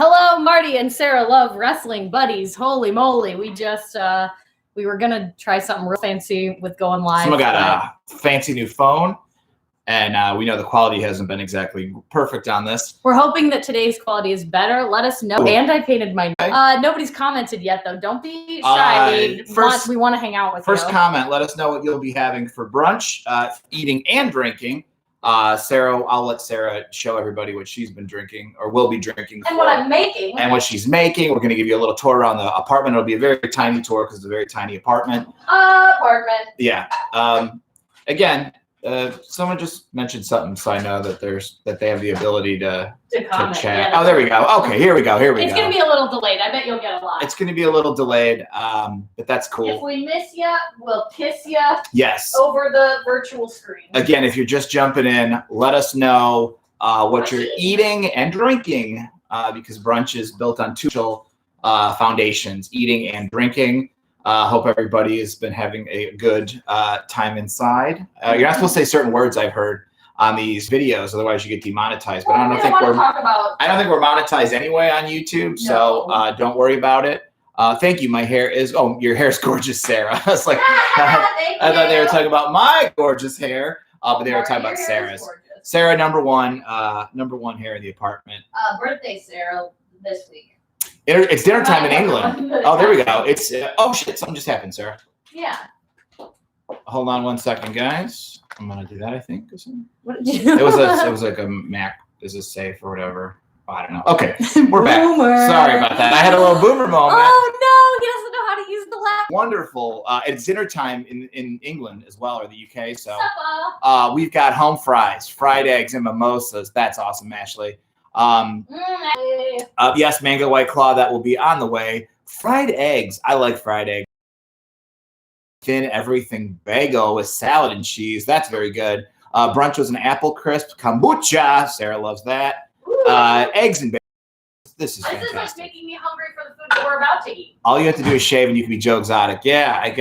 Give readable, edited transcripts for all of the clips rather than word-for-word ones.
Hello, Marty and Sarah love wrestling buddies. Holy moly. We were going to try something real fancy with going live. Someone got a fancy new phone, and we know the quality hasn't been exactly perfect on this. We're hoping that today's quality is better. Let us know. And I painted my nobody's commented yet, though. Don't be shy. We want to hang out with you. First comment, let us know what you'll be having for brunch, eating and drinking. Sarah, I'll let Sarah show everybody what she's been drinking or will be drinking. And what I'm making. And what she's making. We're going to give you a little tour around the apartment. It'll be a very tiny tour because it's a very tiny apartment. Yeah. Again, someone just mentioned something, so I know that they have the ability to chat. Yeah, oh, there we go. Okay, here we go. It's going to be a little delayed. I bet you'll get a lot. It's going to be a little delayed, but that's cool. If we miss you, we'll kiss you. Yes. Over the virtual screen. Again, if you're just jumping in, let us know what you're eating and drinking, because brunch is built on two foundations: eating and drinking. Hope everybody has been having a good time inside. You're not supposed to say certain words, I've heard, on these videos, otherwise you get demonetized. But I don't think we're monetized anyway on YouTube, so don't worry about it. Thank you. My hair is your hair is gorgeous, Sarah. I was like, I thought they were talking about my gorgeous hair, but they were talking about Sarah's. Sarah, number one hair in the apartment. Birthday, Sarah, this week. It's dinner time in England. Oh, there we go. It's oh shit! Something just happened, Sarah. Yeah. Hold on 1 second, guys. I'm gonna do that. I think. What did you do? It was like a Mac business safe or whatever. Oh, I don't know. Okay, we're back. Sorry about that. I had a little boomer moment. Oh no, he doesn't know how to use the laptop. Wonderful. It's dinner time in England as well, or the UK. So we've got home fries, fried eggs, and mimosas. That's awesome, Ashley. Yes, mango white claw, that will be on the way. Fried eggs, I like fried eggs. Thin everything bagel with salad and cheese, that's very good. Brunch was an apple crisp kombucha, Sarah loves that. Eggs and bagels, this is fantastic. This is like making me hungry for the food that we're about to eat. All you have to do is shave and you can be Joe Exotic. Yeah, I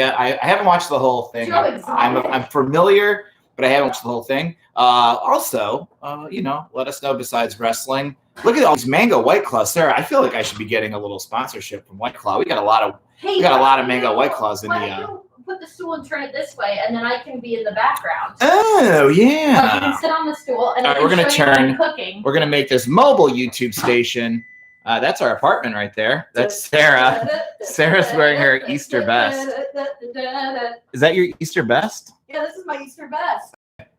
haven't watched the whole thing. I'm familiar, but I haven't watched the whole thing. Also, let us know besides wrestling. Look at all these mango White Claws, Sarah. I feel like I should be getting a little sponsorship from White Claw. We got a lot of mango White Claws in the. Put the stool and turn it this way, and then I can be in the background. Oh yeah. Like you can sit on the stool, and we're gonna turn. Cooking. We're gonna make this mobile YouTube station. That's our apartment right there. That's Sarah. Sarah's wearing her Easter best. Is that your Easter best? Yeah, this is my Easter best.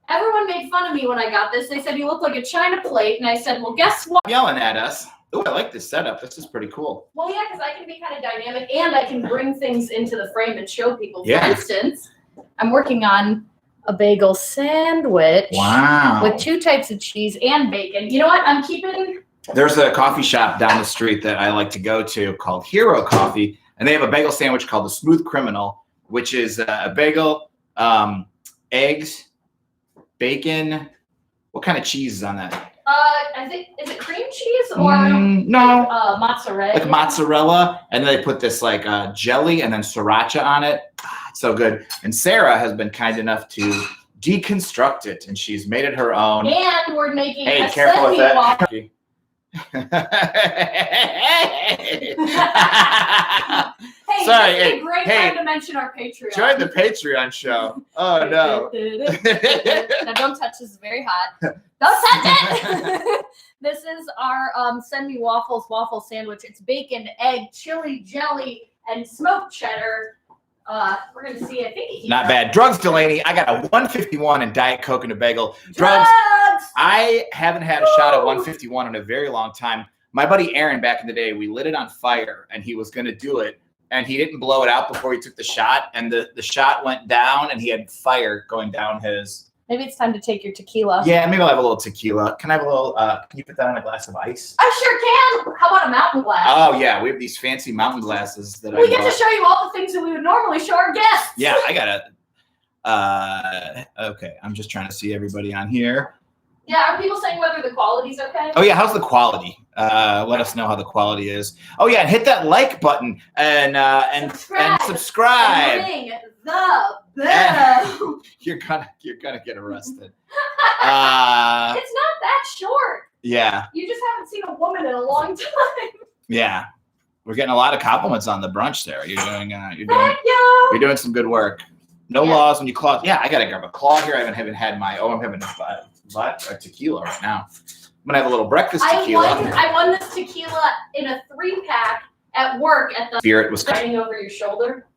Everyone made fun of me when I got this. They said you look like a china plate, and I said, well, guess what? Yelling at us. Oh, I like this setup. This is pretty cool. Well, yeah, because I can be kind of dynamic, and I can bring things into the frame and show people. For instance, I'm working on a bagel sandwich. Wow. With 2 types of cheese and bacon. You know what? I'm keeping... There's a coffee shop down the street that I like to go to called Hero Coffee, and they have a bagel sandwich called the Smooth Criminal, which is a bagel, eggs, bacon. What kind of cheese is on that? I think, is it cream cheese or no? Mozzarella. Like mozzarella, and then they put this like jelly and then sriracha on it. It's so good. And Sarah has been kind enough to deconstruct it, and she's made it her own. And we're making a careful with that. Hey, sorry. This is a great time to mention our Patreon. Join the Patreon show. Oh no! Now don't touch. This is very hot. Don't touch it. This is our send me waffles waffle sandwich. It's bacon, egg, chili, jelly, and smoked cheddar. We're gonna see. I think not bad. Drugs, Delaney. I got a 151 and Diet Coke and a bagel. Drugs. I haven't had a shot at 151 in a very long time. My buddy Aaron, back in the day, we lit it on fire, and he was gonna do it, and he didn't blow it out before he took the shot, and the shot went down, and he had fire going down his. Maybe it's time to take your tequila. Yeah, maybe I'll have a little tequila. Can I have a little? Can you put that on a glass of ice? I sure can. How about a mountain glass? Oh yeah, we have these fancy mountain glasses that we get to show you all the things that we would normally show our guests. Yeah, I gotta. Okay, I'm just trying to see everybody on here. Yeah, are people saying whether the quality's okay? Oh yeah, how's the quality? Let us know how the quality is. Oh yeah, and hit that like button and subscribe. And ring the bell. You're gonna get arrested. It's not that short. Yeah. You just haven't seen a woman in a long time. Yeah. We're getting a lot of compliments on the brunch there. Thank you. You're doing some good work. No laws when you claw. Yeah, I gotta grab a claw here. I haven't had my. I'm having a tequila right now. I'm gonna have a little breakfast tequila. I won this tequila in a 3-pack at work at the. Spirit was riding over your shoulder.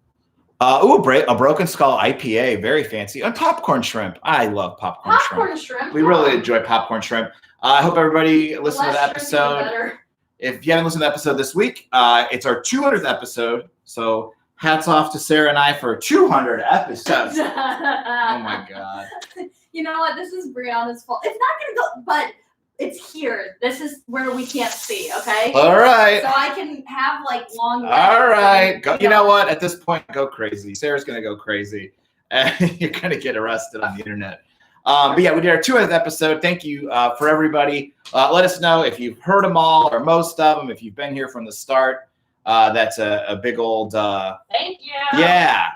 A Broken Skull IPA, very fancy. And popcorn shrimp. I love popcorn shrimp. We really enjoy popcorn shrimp. I hope everybody listened to the episode. If you haven't listened to the episode this week, it's our 200th episode. So hats off to Sarah and I for 200 episodes. Oh my God. You know what? This is Brianna's fault. It's not going to go, but it's here. This is where we can't see, okay? All right. So I can have like long legs. All right. Go, you know what? At this point, go crazy. Sarah's going to go crazy. You're going to get arrested on the internet. But yeah, we did our 200th episode. Thank you for everybody. Let us know if you've heard them all or most of them. If you've been here from the start, that's a big old. Thank you. Yeah.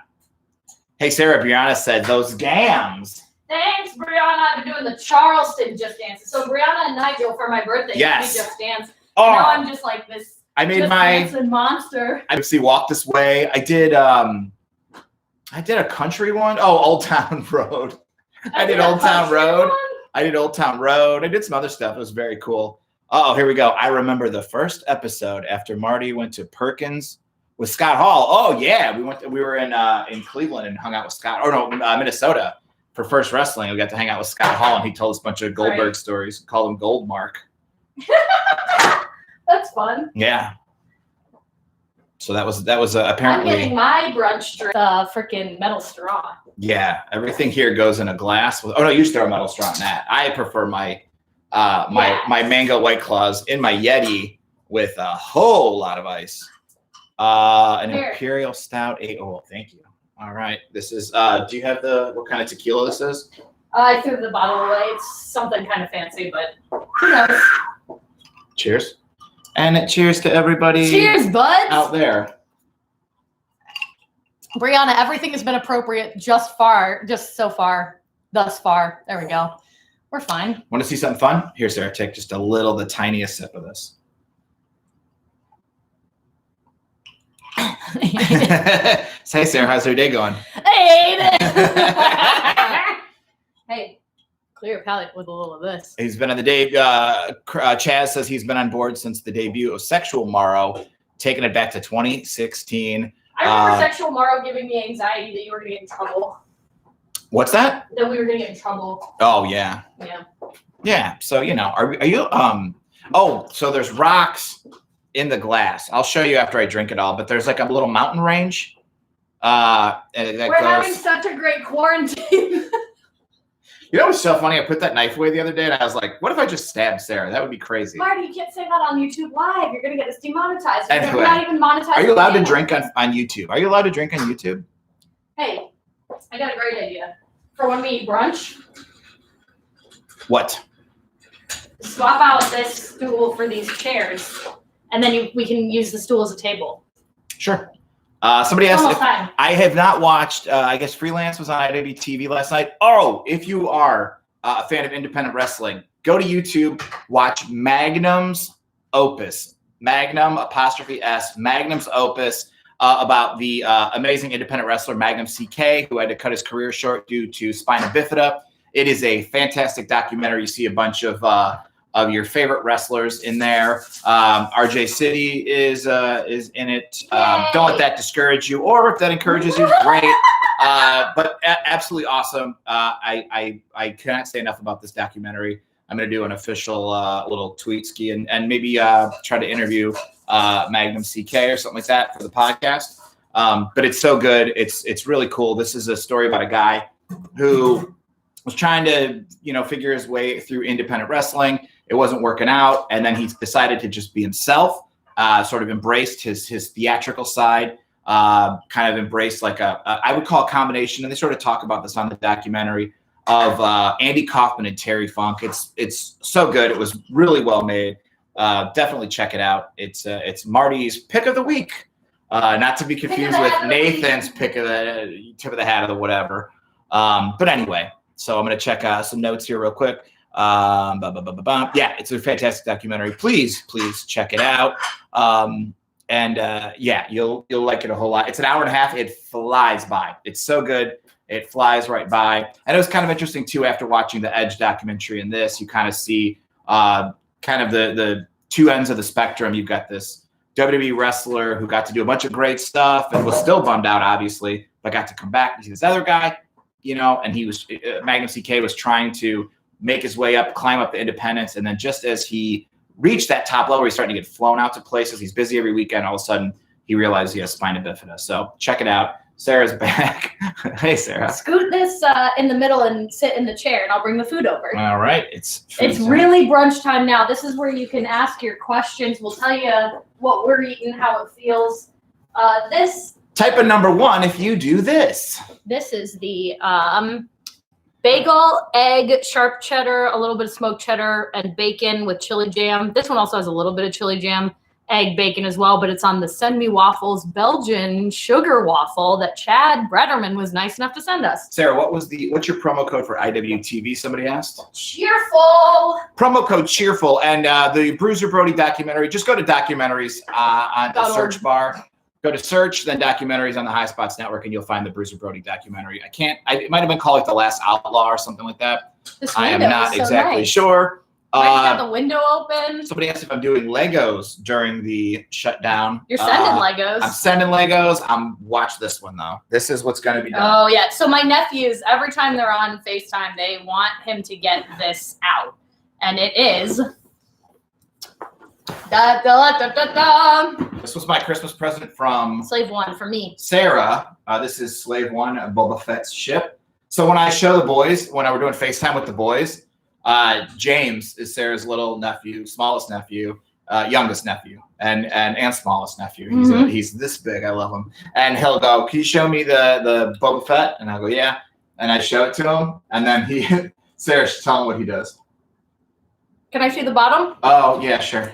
Hey, Sarah, Brianna said those gams. Thanks, Brianna. I've been doing the Charleston Just Dances. So Brianna and Nigel for my birthday did Just Dance. Oh. Now I'm just like this. I made Just my dancing monster. I see Walk This Way. I did a country one. Oh, Old Town Road. I did Old Town Road. I did Old Town Road. I did some other stuff. It was very cool. Oh, here we go. I remember the first episode after Marty went to Perkins with Scott Hall. Oh yeah, we were in Cleveland and hung out with Scott. Or no, Minnesota for First Wrestling. We got to hang out with Scott Hall, and he told us a bunch of Goldberg stories. Called him Goldmark. That's fun. Yeah. So that was apparently. I'm getting my brunch drink, freaking metal straw. Yeah, everything here goes in a glass. Oh no, you used to throw a metal straw in that. I prefer my my mango White Claws in my Yeti with a whole lot of ice. An Imperial Stout. Oh, thank you. All right, this is. Do you have what kind of tequila this is? I threw the bottle away. It's something kind of fancy, but who knows? Cheers. And cheers to everybody. Cheers, buds. Out there. Brianna, everything has been appropriate thus far. There we go. We're fine. Want to see something fun? Here, Sarah, take just the tiniest sip of this. Hey, Sarah, how's your day going? Hey, hey, clear your palate with a little of this. He's been on the day. Chaz says he's been on board since the debut of Sexual Morrow, taking it back to 2016. I remember Sexual Morrow giving me anxiety that you were going to get in trouble. What's that? That we were going to get in trouble. Oh, yeah. Yeah. Yeah. So, are you, so there's rocks in the glass. I'll show you after I drink it all, but there's like a little mountain range. We're having such a great quarantine. You know what's so funny? I put that knife away the other day, and I was like, what if I just stabbed Sarah? That would be crazy. Marty, you can't say that on YouTube Live. You're going to get us demonetized. Anyway, we're not even monetized. Are you allowed to drink on YouTube? Are you allowed to drink on YouTube? Hey, I got a great idea. For when we eat brunch. What? Swap out this stool for these chairs, and then we can use the stool as a table. Sure. Somebody asked if I have not watched, I guess Freelance was on IWTV last night. Oh, if you are a fan of independent wrestling, go to YouTube, watch Magnum's Opus, Magnum's Opus, about the amazing independent wrestler Magnum CK, who had to cut his career short due to spina bifida. It is a fantastic documentary. You see a bunch of your favorite wrestlers in there. RJ City is in it. Don't let that discourage you, or if that encourages you, great. But absolutely awesome. I cannot say enough about this documentary. I'm going to do an official little tweet ski and maybe try to interview Magnum CK or something like that for the podcast. But it's so good. It's really cool. This is a story about a guy who was trying to, figure his way through independent wrestling. It wasn't working out. And then he decided to just be himself, sort of embraced his theatrical side, kind of embraced like I would call a combination. And they sort of talk about this on the documentary of Andy Kaufman and Terry Funk. It's so good. It was really well made. Definitely check it out. It's Marty's pick of the week, not to be confused with Nathan's pick of the tip of the hat or the whatever. But anyway, so I'm going to check some notes here real quick. Yeah, it's a fantastic documentary. Please check it out. Yeah, you'll like it a whole lot. It's an hour and a half. It flies by. It's so good. It flies right by. And it was kind of interesting too, after watching the Edge documentary and this, you kind of see kind of the two ends of the spectrum. You've got this WWE wrestler who got to do a bunch of great stuff and was still bummed out, obviously, but got to come back and see this other guy, and he was, Magnum CK was trying to make his way up, climb up the independents. And then just as he reached that top level, he's starting to get flown out to places. He's busy every weekend. All of a sudden, he realized he has spina bifida. So check it out. Sarah's back. Hey, Sarah. Scoot this in the middle and sit in the chair, and I'll bring the food over. All right. It's really brunch time now. This is where you can ask your questions. We'll tell you what we're eating, how it feels. This type of number one if you do this. This is the bagel, egg, sharp cheddar, a little bit of smoked cheddar, and bacon with chili jam. This one also has a little bit of chili jam, egg, bacon as well, but it's on the Send Me Waffles Belgian sugar waffle that Chad Brederman was nice enough to send us. Sarah, what's your promo code for IWTV? Somebody asked. Cheerful. Promo code cheerful. And the Bruiser Brody documentary, just go to documentaries on the search bar. Go to search, then documentaries on the High Spots Network, and you'll find the Bruiser Brody documentary. It might have been called like The Last Outlaw or something like that. I am not exactly sure. Got the window open. Somebody asked if I'm doing Legos during the shutdown. You're sending Legos. I'm sending Legos. Watch this one though. This is what's going to be done. Oh yeah. So my nephews, every time they're on FaceTime, they want him to get this out, and it is. This was my Christmas present from Slave One for me. Sarah. This is Slave One, Boba Fett's ship. So when I show the boys, when I were doing FaceTime with the boys, James is Sarah's little nephew, smallest nephew, youngest nephew, and smallest nephew. He's this big. I love him. And he'll go, "Can you show me the Boba Fett?" And I'll go, "Yeah." And I show it to him, and then Sarah should tell him what he does. Can I see the bottom? Oh yeah, sure.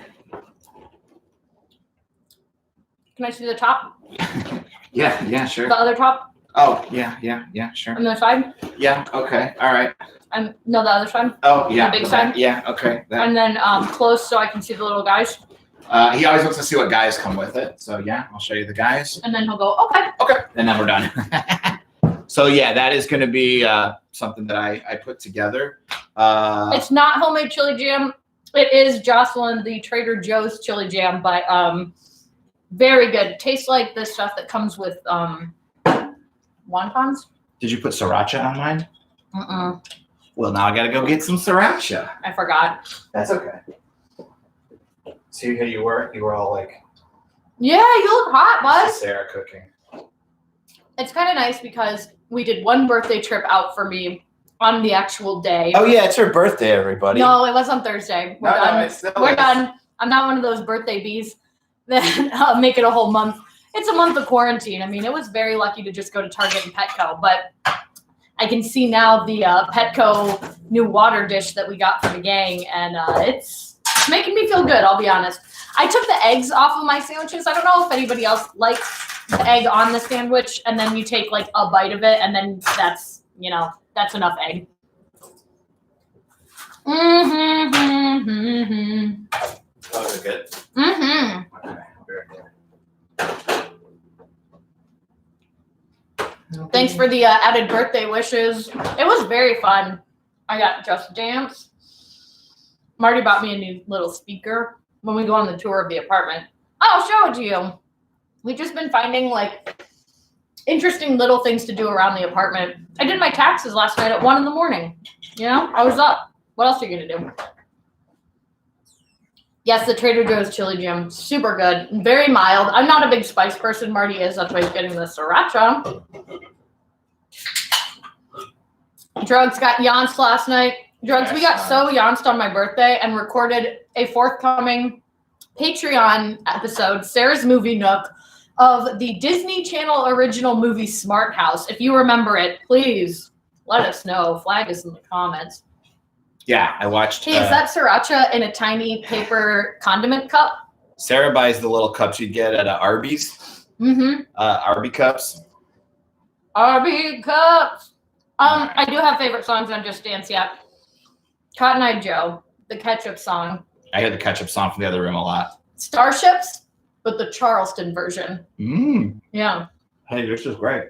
Can I see the top? Yeah, sure. The other top? Oh, yeah, sure. On the side? Yeah, okay, all right. No, the other side? Oh, yeah. The big side? Yeah, okay. And then close so I can see the little guys? He always wants to see what guys come with it. So, yeah, I'll show you the guys. And then he'll go, okay. Okay, and then we're done. So, yeah, that is going to be something that I put together. It's not homemade chili jam. It is Jocelyn, the Trader Joe's chili jam, but very good. It tastes like the stuff that comes with wontons. Did you put sriracha on mine? Well, now I got to go get some sriracha. I forgot. That's okay. See how you were? You were all like... Yeah, you look hot, bud. Sarah cooking. It's kind of nice because we did one birthday trip out for me on the actual day. Oh, yeah, it's her birthday, everybody. No, it was on Thursday. We're done. We're done. I'm not one of those birthday bees that make it a whole month. It's a month of quarantine. I mean, it was very lucky to just go to Target and Petco, but I can see now the Petco new water dish that we got for the gang, and it's making me feel good, I'll be honest. I took the eggs off of my sandwiches. I don't know if anybody else likes the egg on the sandwich, and then you take like a bite of it, and then that's enough egg. Those are good. Okay, very good. Thanks for the added birthday wishes. It was very fun. I got Just Dance. Marty bought me a new little speaker when we go on the tour of the apartment. I'll show it to you. We've just been finding like interesting little things to do around the apartment. I did my taxes last night at 1 a.m. I was up. What else are you gonna do? Yes, the Trader Joe's chili jam, super good, very mild. I'm not a big spice person. Marty is. That's why he's getting the sriracha. Drugs got yonced last night. Drugs, we got so yonced on my birthday and recorded a forthcoming Patreon episode, Sarah's Movie Nook, of the Disney Channel original movie Smart House. If you remember it, please let us know. Flag us in the comments. Yeah, I watched. Hey, is that sriracha in a tiny paper condiment cup? Sarah buys the little cups you'd get at Arby's. Arby cups. Arby cups. I do have favorite songs on Just Dance Yet. Cotton Eye Joe, the ketchup song. I hear the ketchup song from the other room a lot. Starships, but the Charleston version. Yeah. Hey, this is great.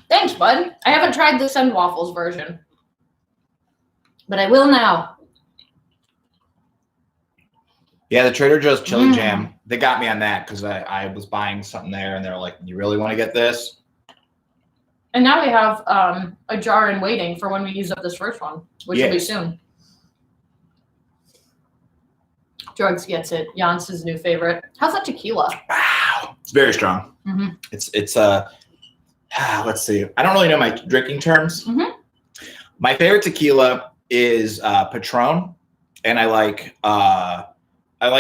Thanks, bud. I haven't tried the Send Waffles version, but I will now. Yeah, the Trader Joe's chili jam. They got me on that because I was buying something there, and they're like, "You really want to get this?" And now we have a jar in waiting for when we use up this first one, which will be soon. Drugs gets it. Yonced is new favorite. How's that tequila? Wow, it's very strong. It's let's see. I don't really know my drinking terms. My favorite tequila is Patron, and I like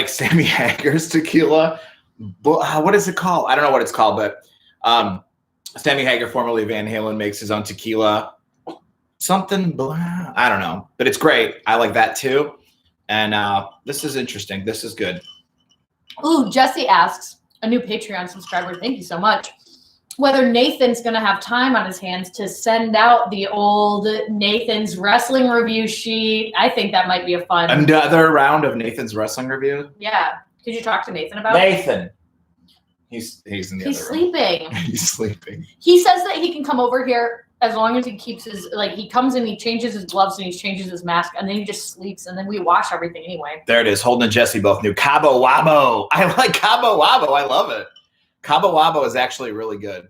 Sammy Hagar's tequila. What is it called? I don't know what it's called, but Sammy Hagar, formerly Van Halen, makes his own tequila. Something, I don't know, but it's great. I like that too. And this is interesting. This is good. Ooh, Jesse asks, a new Patreon subscriber, thank you so much, whether Nathan's going to have time on his hands to send out the old Nathan's wrestling review sheet. I think that might be a fun. Another round of Nathan's wrestling review? Yeah. Could you talk to Nathan about it? Nathan. He's in the other room. He's sleeping. He's sleeping. He says that he can come over here as long as he keeps his, he comes in, he changes his gloves and he changes his mask, and then he just sleeps, and then we wash everything anyway. There it is. Holden and Jesse both knew. Cabo Wabo. I like Cabo Wabo. I love it. Cabo Wabo is actually really good.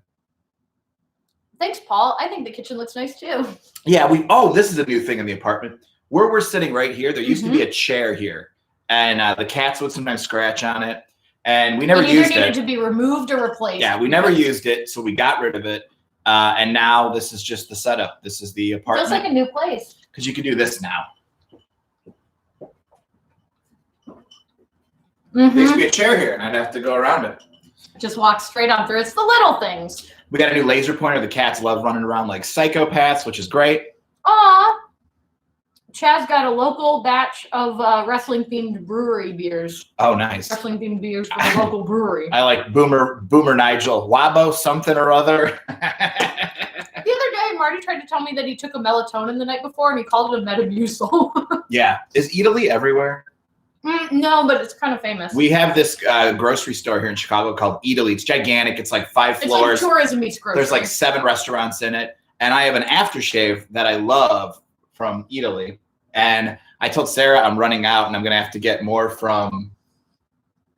Thanks, Paul. I think the kitchen looks nice too. Yeah, this is a new thing in the apartment. Where we're sitting right here, there used to be a chair here, and the cats would sometimes scratch on it, and we never used it. It needed to be removed or replaced. Yeah, we never used it, so we got rid of it, and now this is just the setup. This is the apartment. Feels like a new place. Because you can do this now. There used to be a chair here, and I'd have to go around it. Just walk straight on through. It's the little things. We got a new laser pointer. The cats love running around like psychopaths, which is great. Aw. Chaz got a local batch of wrestling-themed brewery beers. Oh, nice. Wrestling-themed beers from the local brewery. I like Boomer Nigel. Wabo something or other. The other day, Marty tried to tell me that he took a melatonin the night before, and he called it a Metamucil. Yeah. Is Italy everywhere? No, but it's kind of famous. We have this grocery store here in Chicago called Italy. It's gigantic. It's like 5 floors. It's like tourism meets grocery. There's like 7 restaurants in it. And I have an aftershave that I love from Italy. And I told Sarah I'm running out and I'm going to have to get more from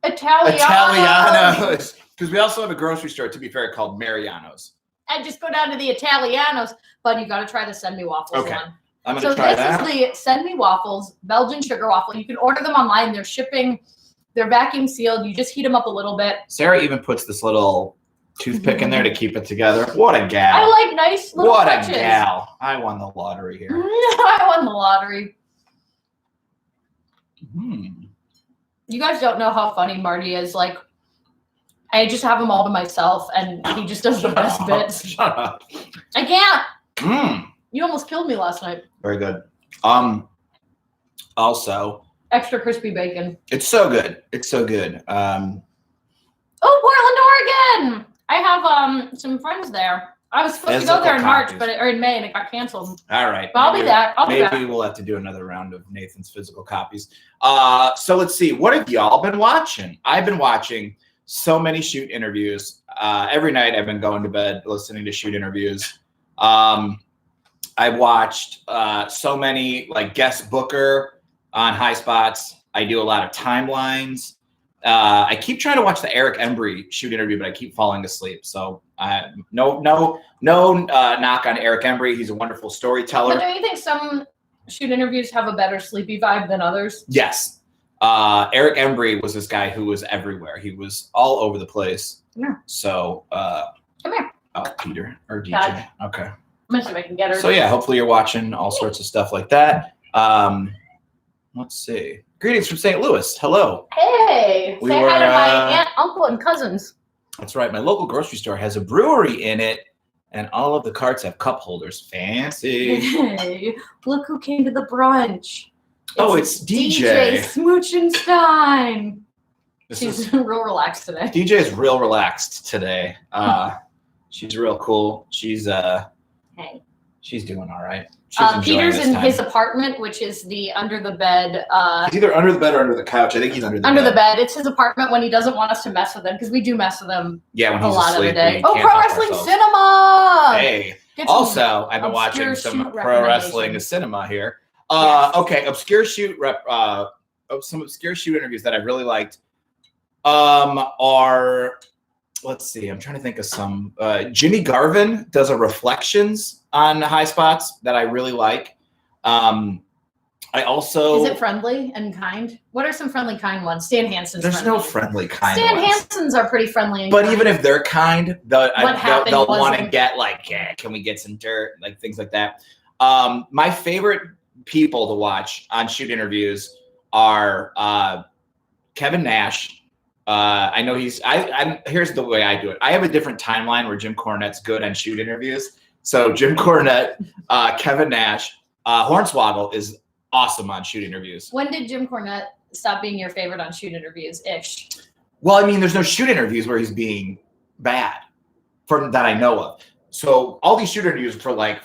Italianos. Because we also have a grocery store, to be fair, called Mariano's. And just go down to the Italianos. But you got to try the Send Me Waffles one. I'm going to try that. So this is the Send Me Waffles Belgian sugar waffle. You can order them online. They're shipping. They're vacuum sealed. You just heat them up a little bit. Sarah even puts this little toothpick in there to keep it together. What a gal. I like nice little touches. What a gal. I won the lottery here. I won the lottery. You guys don't know how funny Marty is. Like, I just have him all to myself, and he just does the best bits. Shut up. I can't. You almost killed me last night. Very good. Also, extra crispy bacon. It's so good. It's so good. Oh, Portland, Oregon. I have some friends there. I was supposed to go there in March, or in May, and it got canceled. All right. But I'll be back. Maybe we'll have to do another round of Nathan's physical copies. So let's see. What have y'all been watching? I've been watching so many shoot interviews. Every night I've been going to bed listening to shoot interviews. I've watched so many, like guest booker on High Spots. I do a lot of timelines. I keep trying to watch the Eric Embry shoot interview, but I keep falling asleep. So no knock on Eric Embry. He's a wonderful storyteller. But don't you think some shoot interviews have a better sleepy vibe than others? Yes. Eric Embry was this guy who was everywhere. He was all over the place. Yeah. So come here. Oh, Peter or DJ. God. Okay. I'm gonna see if I can get her. So yeah, hopefully you're watching all sorts of stuff like that. Let's see. Greetings from St. Louis. Hello. Hey. Say hi to my aunt, uncle, and cousins. That's right. My local grocery store has a brewery in it, and all of the carts have cup holders. Fancy. Hey, look who came to the brunch. It's DJ. Smoochenstein. She's real relaxed today. DJ is real relaxed today. She's real cool. She's She's doing all right. She's enjoying Peter's this in time. his apartment, which is the under the bed. He's either under the bed or under the couch. I think he's under the Under bed. the bed. It's his apartment when he doesn't want us to mess with him, because we do mess with him Yeah, when a he's lot asleep. of the day. We Oh, can't Pro help Wrestling ourselves. Cinema! Hey. Get some Also, I've been watching obscure some shoot pro wrestling recommendations. cinema here. Yes. Okay, obscure shoot some obscure shoot interviews that I really liked are, let's see, I'm trying to think of some. Jimmy Garvin does a reflections on High Spots that I really like. I also Is it friendly and kind? What are some friendly, kind ones? Stan Hansen's there's friendly. no friendly kind Stan ones. Hansen's are pretty friendly and But kind. even if they're kind, they'll happened want to wasn't- get like, can we get some dirt, like things like that. My favorite people to watch on shoot interviews are Kevin Nash. I know here's the way I do it. I have a different timeline where Jim Cornette's good on shoot interviews. So Jim Cornette, Kevin Nash, Hornswoggle is awesome on shoot interviews. When did Jim Cornette stop being your favorite on shoot interviews? Ish. Well, I mean, there's no shoot interviews where he's being bad, that I know of. So all these shoot interviews for like,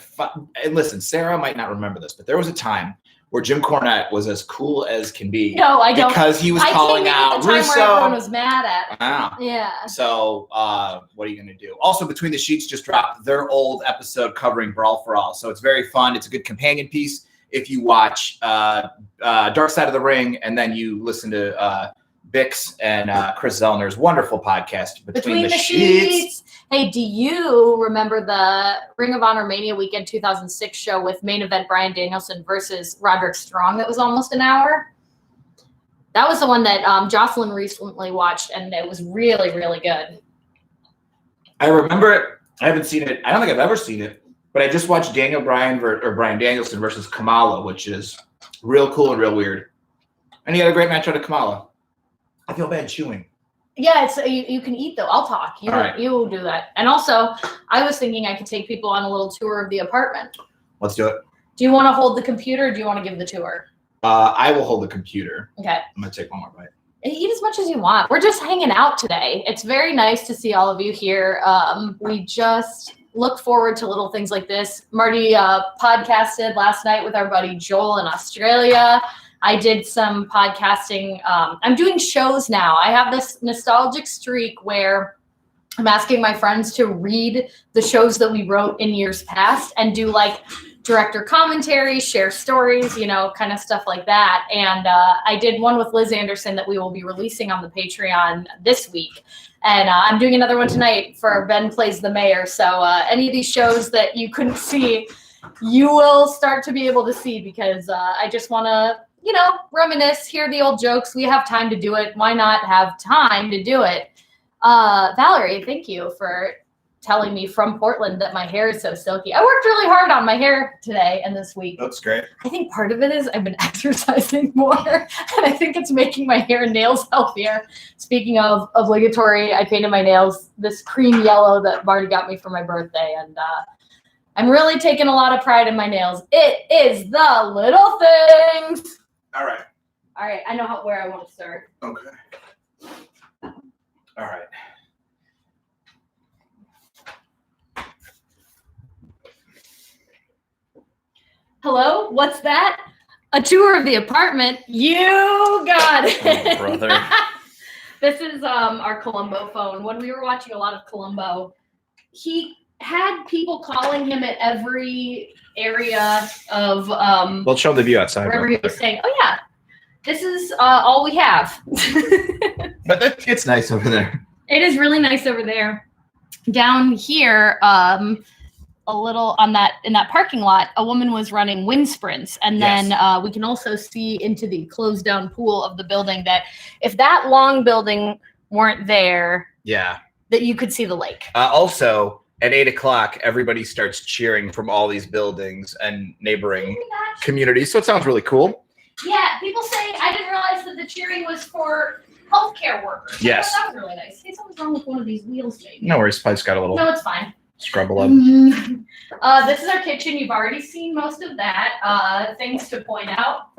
and listen, Sarah might not remember this, but there was a time where Jim Cornette was as cool as can be. No, I don't. Because he was calling out the time Russo. where everyone was mad at. Wow. Yeah. So what are you going to do? Also, Between the Sheets just dropped their old episode covering Brawl for All. So it's very fun. It's a good companion piece if you watch Dark Side of the Ring and then you listen to Bix and Chris Zellner's wonderful podcast, Between the Sheets. Hey, do you remember the Ring of Honor Mania Weekend 2006 show with main event Bryan Danielson versus Roderick Strong that was almost an hour? That was the one that Jocelyn recently watched, and it was really, really good. I remember it. I haven't seen it. I don't think I've ever seen it, but I just watched Bryan Danielson versus Kamala, which is real cool and real weird. And he had a great match out of Kamala. I feel bad chewing. Yeah, it's you can eat though. I'll talk. You will do that. And also, I was thinking I could take people on a little tour of the apartment. Let's do it. Do you want to hold the computer, or do you want to give the tour? I will hold the computer. Okay. I'm gonna take one more bite. Eat as much as you want. We're just hanging out today. It's very nice to see all of you here. We just look forward to little things like this. Marty podcasted last night with our buddy Joel in Australia. I did some podcasting. I'm doing shows now. I have this nostalgic streak where I'm asking my friends to read the shows that we wrote in years past and do like director commentary, share stories, kind of stuff like that. And I did one with Liz Anderson that we will be releasing on the Patreon this week. And I'm doing another one tonight for Ben Plays the Mayor. So any of these shows that you couldn't see, you will start to be able to see, because I just want to, reminisce, hear the old jokes. We have time to do it. Why not have time to do it? Valerie, thank you for telling me from Portland that my hair is so silky. I worked really hard on my hair today and this week. That's great. I think part of it is I've been exercising more, and I think it's making my hair and nails healthier. Speaking of obligatory, I painted my nails this cream yellow that Marty got me for my birthday, and I'm really taking a lot of pride in my nails. It is the little things. All right. All right, I know where I want to start. Okay. All right. Hello, what's that? A tour of the apartment. You got it. Oh, brother. This is our Columbo phone. When we were watching a lot of Columbo, he had people calling him at every area of We'll show the view outside. wherever he was saying, "Oh yeah, this is all we have." But it's nice over there. It is really nice over there. Down here, a little in that parking lot, a woman was running wind sprints, and then we can also see into the closed down pool of the building. That if that long building weren't there, that you could see the lake. Also, at 8:00, everybody starts cheering from all these buildings and neighboring communities. So it sounds really cool. Yeah, people say I didn't realize that the cheering was for healthcare workers. Yes. That was really nice. Hey, something's wrong with one of these wheels, maybe. No worries. Spice got a little No, it's fine. scrubble up. This is our kitchen. You've already seen most of that. Things to point out.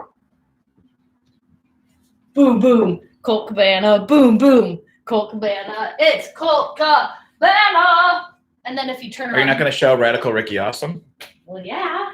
Boom, boom. Colt Cabana. Boom, boom. Colt Cabana. It's Colt Cabana. And then if you turn around. Are you not going to show Radical Ricky Awesome? Well, yeah.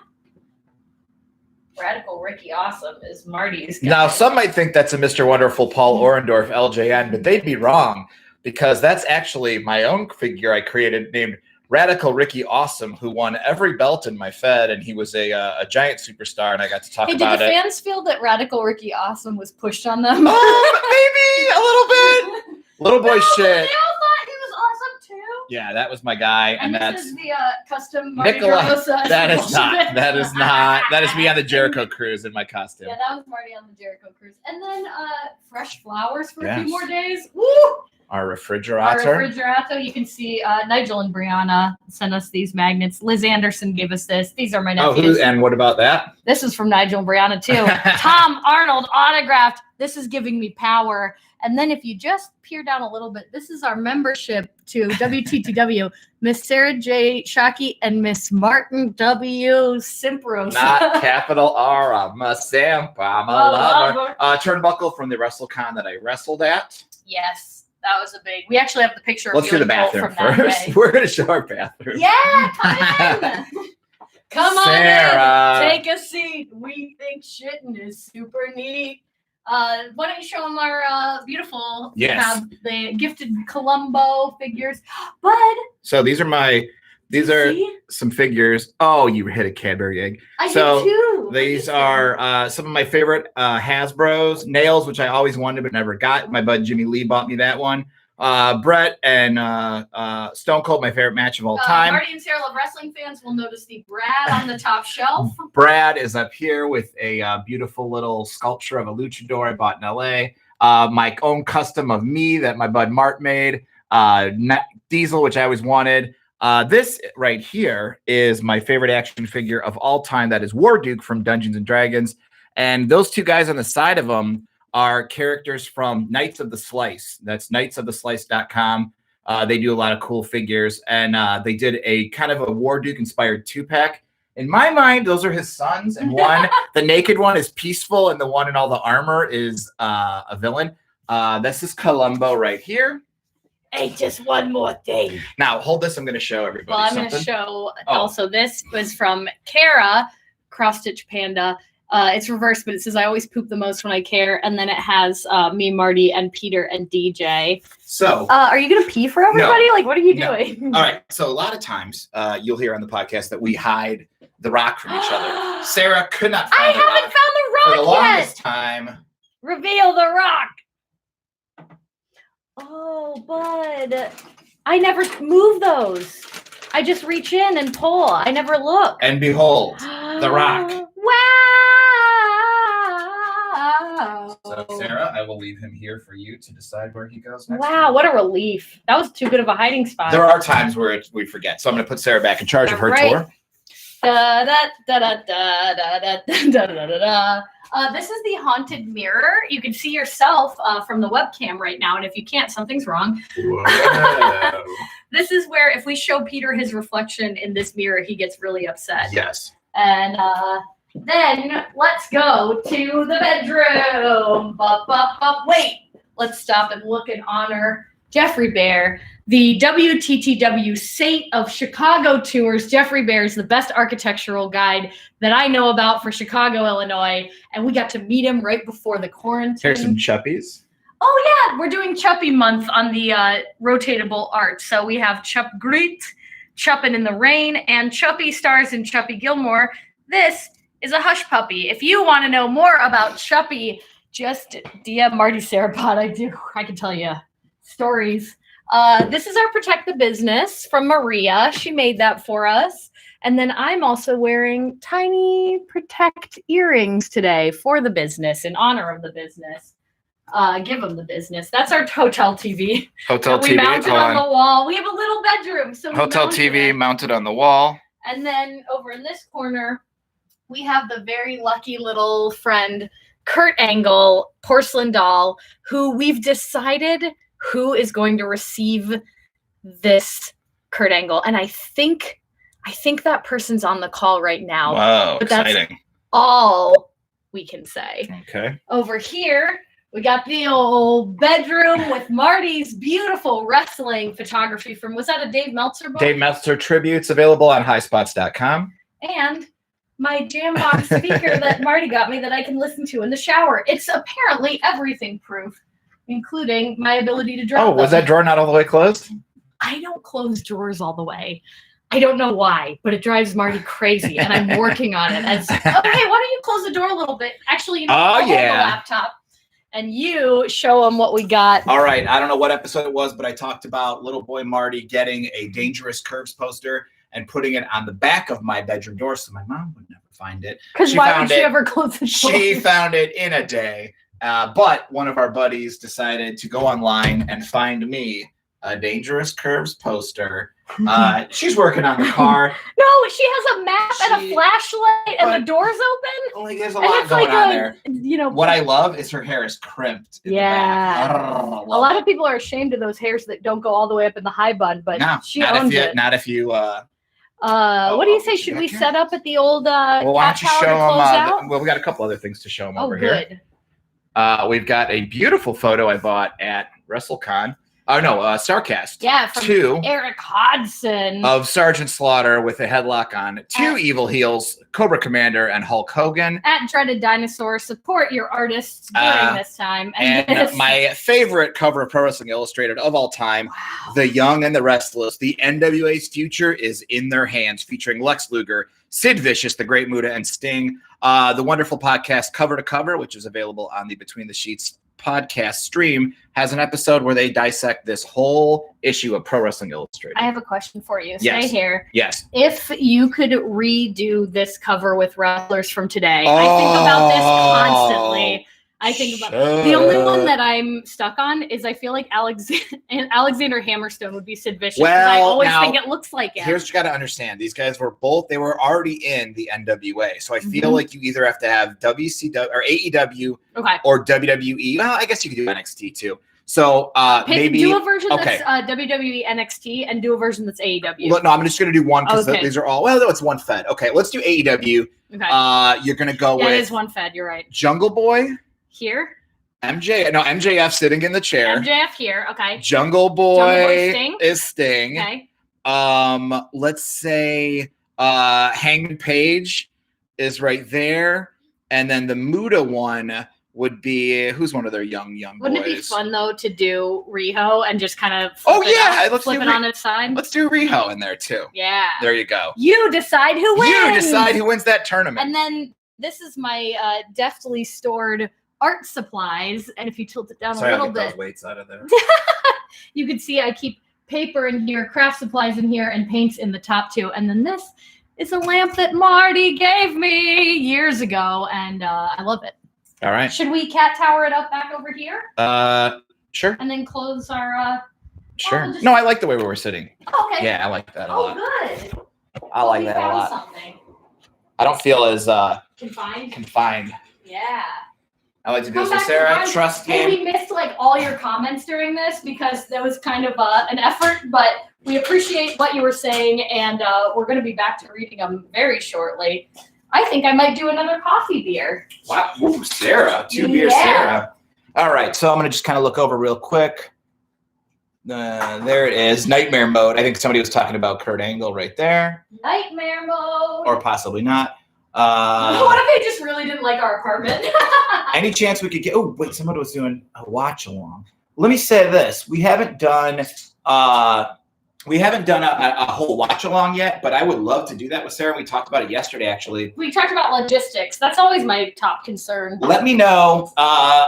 Radical Ricky Awesome is Marty's guy. Now, some might think that's a Mr. Wonderful Paul Orendorff LJN, but they'd be wrong because that's actually my own figure I created named Radical Ricky Awesome, who won every belt in my Fed, and he was a giant superstar, and I got to talk about it. Did the fans feel that Radical Ricky Awesome was pushed on them? Maybe a little bit. Little boy shit. They all thought he was awesome too. Yeah, that was my guy, And that's this is the custom Marty Nicola. Grossa. That is not. That is not. That is me on the Jericho cruise in my costume. Yeah, that was Marty on the Jericho cruise. And then fresh flowers for a Yes. few more days. Woo! Our refrigerator. Our refrigerator. You can see Nigel and Brianna sent us these magnets. Liz Anderson gave us this. These are my nephews. And what about that? This is from Nigel and Brianna too. Tom Arnold autographed. This is giving me power. And then if you just peer down a little bit, this is our membership to WTTW. Miss Sarah J. Shockey and Miss Martin W. Simpros. Not capital R. I'm a simp. I'm a lover. Turnbuckle from the WrestleCon that I wrestled at. Yes, that was a big. We actually have the picture. Let's of do you the and Colt bathroom from that first. day. We're going to show our bathroom. Yeah, come in. Come on Sarah. in. Take a seat. We think shitting is super neat. Why don't you show them our beautiful, Yes. The gifted Columbo figures. Bud. So these are some figures. Oh, you hit a Cadbury egg. I So, did too. These are some of my favorite Hasbro's. Nails, which I always wanted but never got. My bud Jimmy Lee bought me that one. Brett and Stone Cold, my favorite match of all time. Marty and Sarah Love Wrestling fans will notice the Brad on the top shelf. Brad is up here with a beautiful little sculpture of a luchador I bought in LA. My own custom of me that my bud Mart made. Diesel, which I always wanted. This right here is my favorite action figure of all time. That is War Duke from Dungeons and Dragons. And those two guys on the side of them are characters from Knights of the Slice. That's knightsoftheslice.com. They do a lot of cool figures. And they did a kind of a War Duke inspired 2-pack. In my mind, those are his sons. And one, the naked one is peaceful, and the one in all the armor is a villain. This is Columbo right here. Hey, just one more thing. Now, hold this. I'm going to show everybody Well, I'm something. going to show also this was from Kara, Cross Stitch Panda. It's reversed, but it says I always poop the most when I care. And then it has me, Marty, and Peter and DJ. So, are you going to pee for everybody? No. Like, what are you No. doing? All right. So a lot of times you'll hear on the podcast that we hide the rock from each other. Sarah could not I find the haven't rock found the for the rock yet. longest time. Reveal the rock. Oh, bud. I never move those. I just reach in and pull. I never look. And behold, the rock. Wow. So Sarah, I will leave him here for you to decide where he goes next. Wow, what a relief. That was too good of a hiding spot. There are times where we forget. So I'm going to put Sarah back in charge of her Right. tour. Da, da, da, da, da, da, da, da, da, da, da. This is the haunted mirror. You can see yourself from the webcam right now. And if you can't, something's wrong. Whoa. This is where if we show Peter his reflection in this mirror, he gets really upset. Yes. And then let's go to the bedroom. Wait, let's stop and look and honor Jeffrey Bear, the WTTW Saint of Chicago tours. Jeffrey Bear is the best architectural guide that I know about for Chicago, Illinois. And we got to meet him right before the quarantine. Here's some chuppies. Oh, yeah. We're doing Chuppy month on the rotatable art. So we have Chup Greet, Chuppin' in the Rain, and Chuppy stars in Chuppy Gilmore. This is a hush puppy. If you want to know more about Chuppy, just DM Marty Sarapod. I can tell you stories. This is our Protect the Business from Maria. She made that for us. And then I'm also wearing tiny Protect earrings today for the business, in honor of the business. Give them the business. That's our hotel TV. Hotel We TV. mounted on the wall. We have a little bedroom. So we Hotel mounted TV it. mounted on the wall. And then over in this corner, we have the very lucky little friend, Kurt Angle, porcelain doll, who we've decided who is going to receive this Kurt Angle. And I think that person's on the call right now. Wow, But that's exciting. all we can say. Okay. Over here, we got the old bedroom with Marty's beautiful wrestling photography from, was that a Dave Meltzer book? Dave Meltzer tributes available on highspots.com. and my Jambox speaker that Marty got me that I can listen to in the shower. It's apparently everything proof, including my ability to drop Oh, was them. that drawer not all the way closed? I don't close drawers all the way. I don't know why, but it drives Marty crazy, and I'm working on it. Okay, why don't you close the door a little bit? Actually, I'll hold the laptop, and you show them what we got. All right. I don't know what episode it was, but I talked about little boy Marty getting a Dangerous Curves poster and putting it on the back of my bedroom door so my mom would never find it. Because why would she ever close the door? She found it in a day. But one of our buddies decided to go online and find me a Dangerous Curves poster. She's working on the car. No, she has a map and a flashlight and the door's open. Like, there's a lot going on there. You know, what I love is her hair is crimped. Yeah. A lot of people are ashamed of those hairs that don't go all the way up in the high bun, but she owns it. Not if you. What do you say? Should we set up at the old well, why don't you show them? Well, we got a couple other things to show them over good. Here. We've got a beautiful photo I bought at WrestleCon. Oh no, Starcast. Yeah, from Eric Hodson of Sergeant Slaughter with a headlock on. Two evil heels, Cobra Commander and Hulk Hogan. At Dreaded Dinosaur, support your artists during this time. And my favorite cover of Pro Wrestling Illustrated of all time, The Young and the Restless. The NWA's future is in their hands, featuring Lex Luger, Sid Vicious, the Great Muta, and Sting. The wonderful podcast Cover to Cover, which is available on the Between the Sheets podcast stream, has an episode where they dissect this whole issue of Pro Wrestling Illustrated. I have a question for you. Stay here. Yes. If you could redo this cover with wrestlers from today, I think about this constantly. I think about the only one that I'm stuck on is I feel like Alexander Hammerstone would be Sid Vicious. Well, I always think it looks like it. Here's what you got to understand: these guys were already in the NWA, so I feel like you either have to have WCW or AEW, or WWE. Well, I guess you could do NXT too. So maybe do a version that's WWE NXT and do a version that's AEW. Well, no, I'm just going to do one because these are all. Well, no, it's one Fed. Okay, let's do AEW. Okay. You're going to go with. It is one Fed. You're right. Jungle Boy. Here. MJF sitting in the chair. MJF here. Okay. Jungle Boy is Sting. Okay. Let's say Hangman Page is right there, and then the Muta one would be who's one of their young boys. Wouldn't it be fun though to do Riho and just kind of let's flip it on its side? Let's do Riho in there too. Yeah. There you go. You decide who wins. You decide who wins that tournament. And then this is my deftly stored art supplies, and if you tilt it down a little bit, those weights out of there. You can see I keep paper in here, craft supplies in here, and paints in the top two. And then this is a lamp that Marty gave me years ago, and I love it. All right. Should we cat tower it up back over here? Sure. And then close our. Sure. No, I like the way we were sitting. Okay. Yeah, I like that a lot. Good. I like that a lot. Something. I don't feel as confined. Yeah. I like to do this with Sarah. Trust me. We missed like all your comments during this because that was kind of an effort, but we appreciate what you were saying, and we're going to be back to reading them very shortly. I think I might do another coffee beer. Wow. Ooh, Sarah. 2 beers, Sarah. All right. So I'm going to just kind of look over real quick. There it is. Nightmare mode. I think somebody was talking about Kurt Angle right there. Nightmare mode. Or possibly not. What if they just really didn't like our apartment? Any chance we could get? Oh, wait, somebody was doing a watch along. Let me say this: we haven't done a whole watch along yet, but I would love to do that with Sarah. We talked about it yesterday, actually. We talked about logistics. That's always my top concern. Let me know.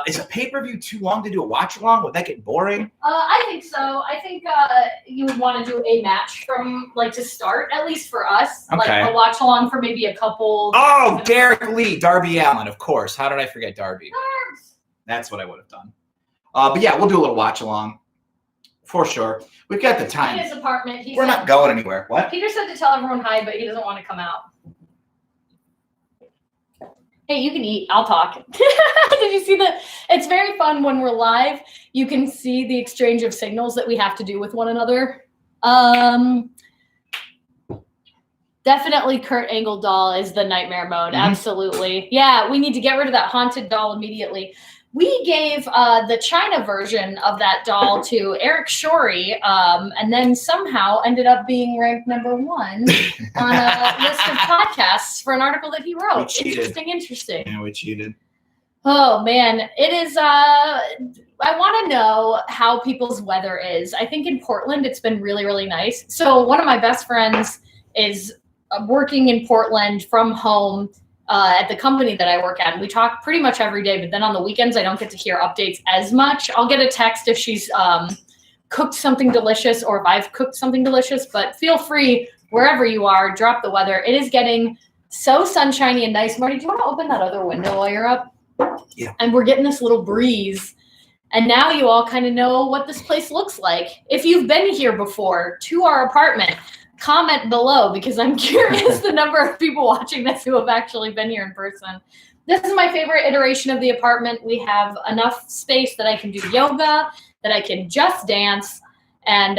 Is a pay-per-view too long to do a watch along? Would that get boring? I think so. I think you would want to do a match from to start, at least for us. Okay. Like a watch along for maybe a couple. Oh, Derek Lee, Darby Allin, of course. How did I forget Darby? Darbs. That's what I would have done. But yeah, we'll do a little watch along for sure. We've got the time. In his apartment. We're not going anywhere. What? Peter said to tell everyone hi, but he doesn't want to come out. Hey, you can eat. I'll talk. Did you see that? It's very fun when we're live. You can see the exchange of signals that we have to do with one another. Definitely Kurt Angle doll is the nightmare mode. Absolutely. Yeah, we need to get rid of that haunted doll immediately. We gave the China version of that doll to Eric Shorey, and then somehow ended up being ranked number 1 on a list of podcasts for an article that he wrote. We cheated. Interesting. Yeah, we cheated. Oh man, it is. I want to know how people's weather is. I think in Portland it's been really, really nice. So one of my best friends is working in Portland from home at the company that I work at. And we talk pretty much every day, but then on the weekends I don't get to hear updates as much. I'll get a text if she's cooked something delicious or if I've cooked something delicious. But feel free, wherever you are, drop the weather. It is getting so sunshiny and nice. Marty, do you want to open that other window while you're up? Yeah. And we're getting this little breeze. And now you all kind of know what this place looks like. If you've been here before to our apartment, comment below because I'm curious the number of people watching this who have actually been here in person. This is my favorite iteration of the apartment. We have enough space that I can do yoga, that I can just dance. And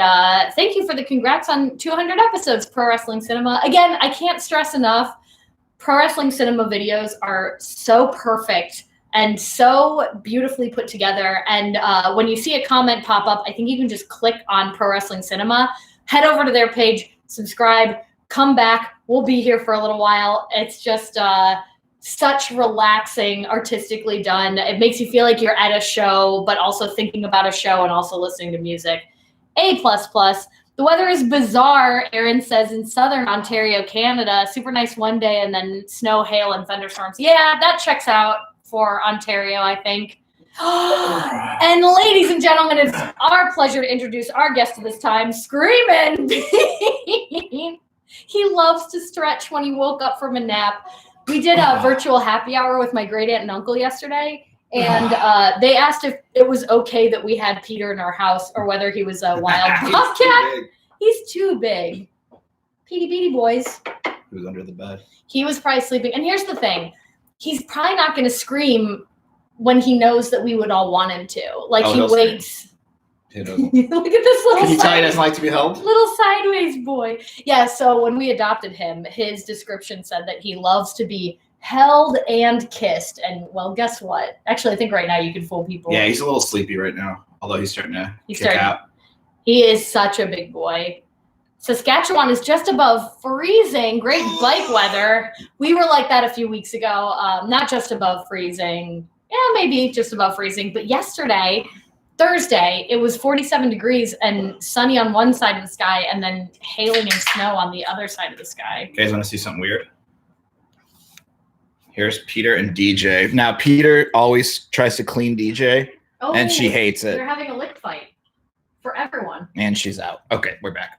thank you for the congrats on 200 episodes, Pro Wrestling Cinema. Again, I can't stress enough, Pro Wrestling Cinema videos are so perfect and so beautifully put together. And when you see a comment pop up, I think you can just click on Pro Wrestling Cinema, head over to their page, subscribe, come back. We'll be here for a little while. It's just such relaxing, artistically done. It makes you feel like you're at a show, but also thinking about a show and also listening to music. A++. The weather is bizarre, Aaron says, in southern Ontario, Canada. Super nice one day and then snow, hail, and thunderstorms. Yeah, that checks out for Ontario, I think. And ladies and gentlemen, it's our pleasure to introduce our guest of this time, Screamin' Bean. He loves to stretch when he woke up from a nap. We did a virtual happy hour with my great aunt and uncle yesterday, and they asked if it was okay that we had Peter in our house or whether he was a wild bobcat. He's too big. Petey Petey boys. He was under the bed. He was probably sleeping. And here's the thing. He's probably not going to scream when he knows that we would all want him to. Like, he waits. He doesn't. Look at this little Can you tell he doesn't like to be held? little sideways boy. Yeah, so when we adopted him, his description said that he loves to be held and kissed. And, well, guess what? Actually, I think right now you can fool people. Yeah, he's a little sleepy right now, although he's starting to kick out. He is such a big boy. Saskatchewan is just above freezing. Great bike weather. We were like that a few weeks ago. Not just above freezing. Yeah, maybe just above freezing. But yesterday, Thursday, it was 47 degrees and sunny on one side of the sky and then hailing and snow on the other side of the sky. You guys want to see something weird? Here's Peter and DJ. Now, Peter always tries to clean DJ, and she hates it. They're having a lick fight for everyone. And she's out. Okay, we're back.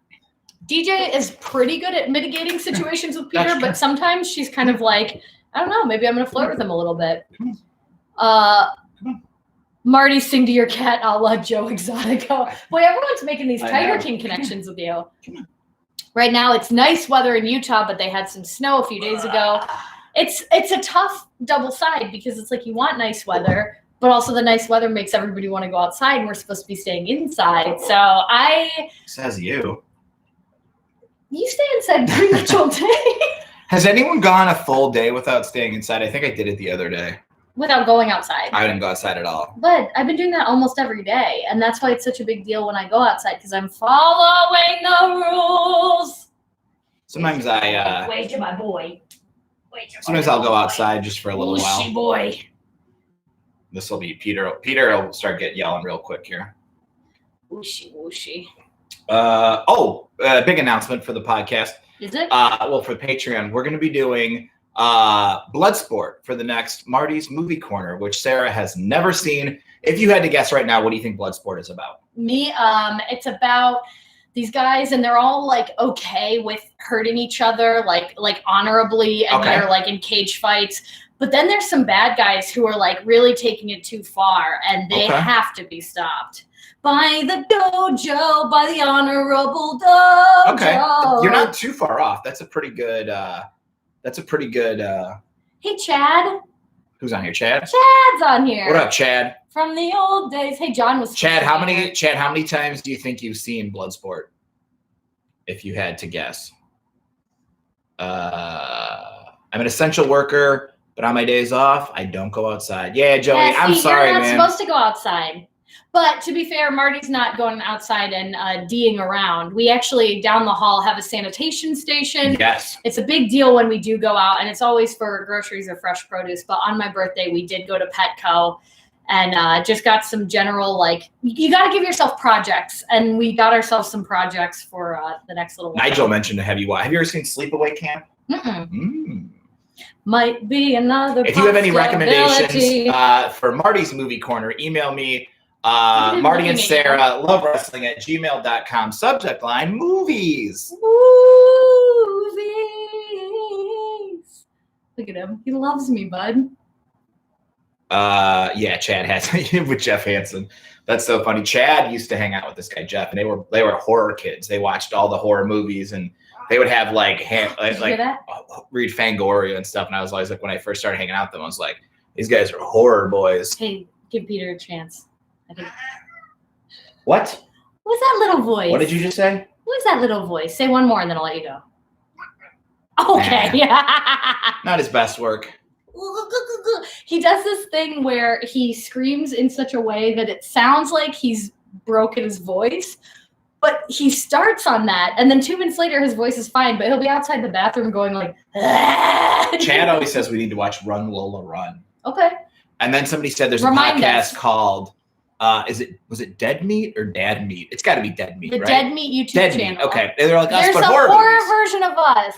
DJ is pretty good at mitigating situations with Peter, but sometimes she's kind of like, I don't know, maybe I'm going to flirt with him a little bit. Marty, sing to your cat a la Joe Exotico. Boy, everyone's making these Tiger King connections with you. Right now, it's nice weather in Utah, but they had some snow a few days ago. It's a tough double side because it's like you want nice weather, but also the nice weather makes everybody want to go outside, and we're supposed to be staying inside. So Says you. You stay inside pretty much all day. Has anyone gone a full day without staying inside? I think I did it the other day. Without going outside. I didn't go outside at all. But I've been doing that almost every day, and that's why it's such a big deal when I go outside, because I'm following the rules. Sometimes Wait to my boy. Sometimes I'll go outside just for a little while. Boy. This will be Peter. Peter will start yelling real quick here. Wooshy. Big announcement for the podcast. Is it? For Patreon, we're going to be doing Bloodsport for the next Marty's Movie Corner, which Sarah has never seen. If you had to guess right now, what do you think Bloodsport is about? It's about these guys, and they're all like okay with hurting each other, like honorably, and they're like in cage fights. But then there's some bad guys who are like really taking it too far, and they have to be stopped by the dojo, by the honorable dojo. Okay, you're not too far off. That's a pretty good. Hey, Chad. Who's on here? Chad. Chad's on here. What up, Chad? From the old days. Hey, John was. Chad, how many times do you think you've seen Bloodsport? If you had to guess. I'm an essential worker. But on my days off, I don't go outside. Yeah, Joey, Yeah, I'm see, sorry, you're not man. supposed to go outside. But to be fair, Marty's not going outside and D'ing around. We actually, down the hall, have a sanitation station. Yes. It's a big deal when we do go out, and it's always for groceries or fresh produce. But on my birthday, we did go to Petco and just got some general, like, you got to give yourself projects. And we got ourselves some projects for the next little while. Nigel mentioned to have you ever seen Sleepaway Camp? Mm-mm. Might be another. If you have any recommendations for Marty's movie corner, email me. Marty and Sarah love wrestling at gmail.com. Subject line movies. Movies. Look at him. He loves me, bud. Yeah, Chad has with Jeff Hansen. That's so funny. Chad used to hang out with this guy Jeff, and they were horror kids. They watched all the horror movies, and they would have read Fangoria and stuff. And I was always like, when I first started hanging out with them, I was like, these guys are horror boys. Hey, give Peter a chance. What? What was that little voice? What did you just say? What was that little voice? Say one more, and then I'll let you go. Okay. Not his best work. He does this thing where he screams in such a way that it sounds like he's broken his voice, but he starts on that, and then 2 minutes later his voice is fine, but he'll be outside the bathroom going like, Chad always says we need to watch Run Lola Run. Okay. And then somebody said there's a podcast called was it Dead Meat or Dad Meat? It's got to be Dead Meat, the right? Dead Meat YouTube channel. Meat. Okay. They're like us, there's but a horror movies. version of us.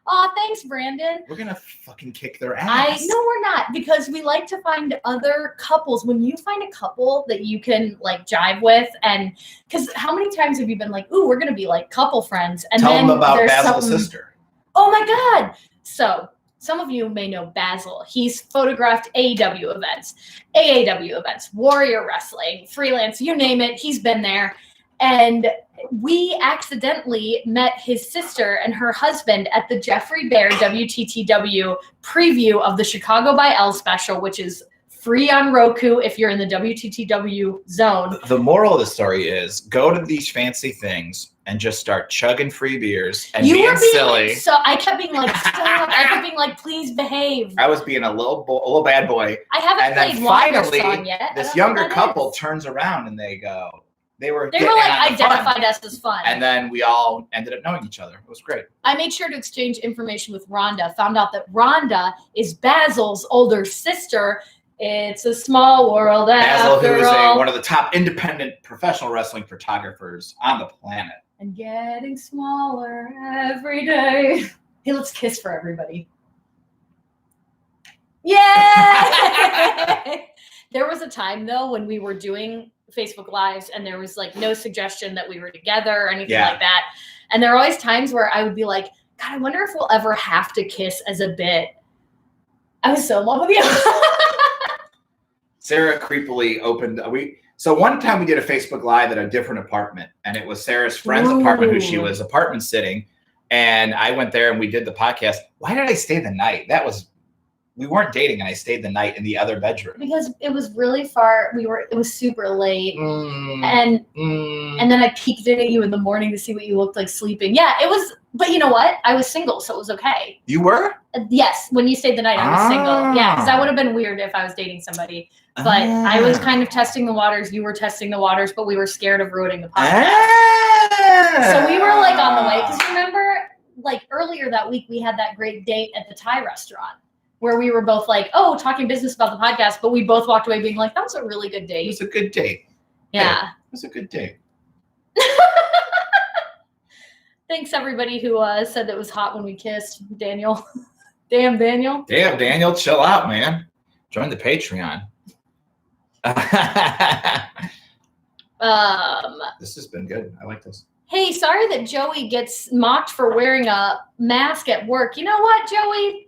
Oh, thanks, Brandon. We're going to fucking kick their ass. No, we're not, because we like to find other couples. When you find a couple that you can like jive with, and because how many times have you been like, ooh, we're going to be like couple friends. And Tell then them about there's Basil's sister. Oh my God. So some of you may know Basil. He's photographed AEW events, AAW events, Warrior Wrestling, freelance, you name it. He's been there. And we accidentally met his sister and her husband at the Jeffrey Bear WTTW preview of the Chicago by L special, which is free on Roku if you're in the WTTW zone. The moral of the story is go to these fancy things and just start chugging free beers and being silly. So I kept being like, stop. I kept being like, please behave. I was being a little bad boy. I haven't played Longer Song yet. This younger couple turns around and they go, they were like identified us as fun. And then we all ended up knowing each other. It was great. I made sure to exchange information with Rhonda, found out that Rhonda is Basil's older sister. It's a small world Basil, after who is all. one of the top independent professional wrestling photographers on the planet. And getting smaller every day. Hey, let's kiss for everybody. Yeah! There was a time, though, when we were doing Facebook Lives and there was like no suggestion that we were together or anything like that. And there were always times where I would be like, God, I wonder if we'll ever have to kiss as a bit. I was so in love with you. Sarah creepily opened. So one time we did a Facebook Live at a different apartment, and it was Sarah's friend's apartment who she was apartment sitting. And I went there and we did the podcast. Why did I stay the night? We weren't dating, and I stayed the night in the other bedroom. Because it was really far. It was super late. And then I peeked in at you in the morning to see what you looked like sleeping. Yeah, it was, but you know what? I was single, so it was okay. You were? Yes, when you stayed the night, I was single. Yeah, because that would have been weird if I was dating somebody. But I was kind of testing the waters. You were testing the waters, but we were scared of ruining the podcast. So we were like on the way. Because remember, like earlier that week, we had that great date at the Thai restaurant where we were both like, oh, talking business about the podcast. But we both walked away being like, that was a really good date. It was a good date. Yeah. It was a good date. Thanks, everybody who said that it was hot when we kissed. Daniel. Damn, Daniel. Damn, Daniel. Chill out, man. Join the Patreon. This has been good. I like this. Hey, sorry that Joey gets mocked for wearing a mask at work. You know what, Joey?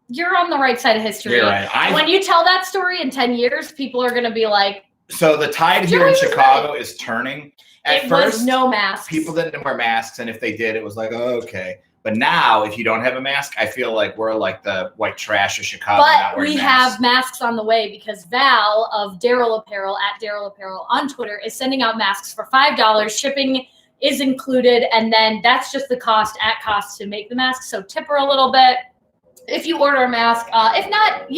You're on the right side of history. You're right. When you tell that story in 10 years, people are going to be like... So the tide here in Chicago is turning. At first, was no masks. People didn't wear masks, and if they did, it was like, oh, okay. But now, if you don't have a mask, I feel like we're like the white trash of Chicago. But we have masks on the way because Val of Daryl Apparel, at Daryl Apparel on Twitter, is sending out masks for $5. Shipping is included, and then that's just the cost at cost to make the mask. So tip her a little bit. if you order a mask. If not,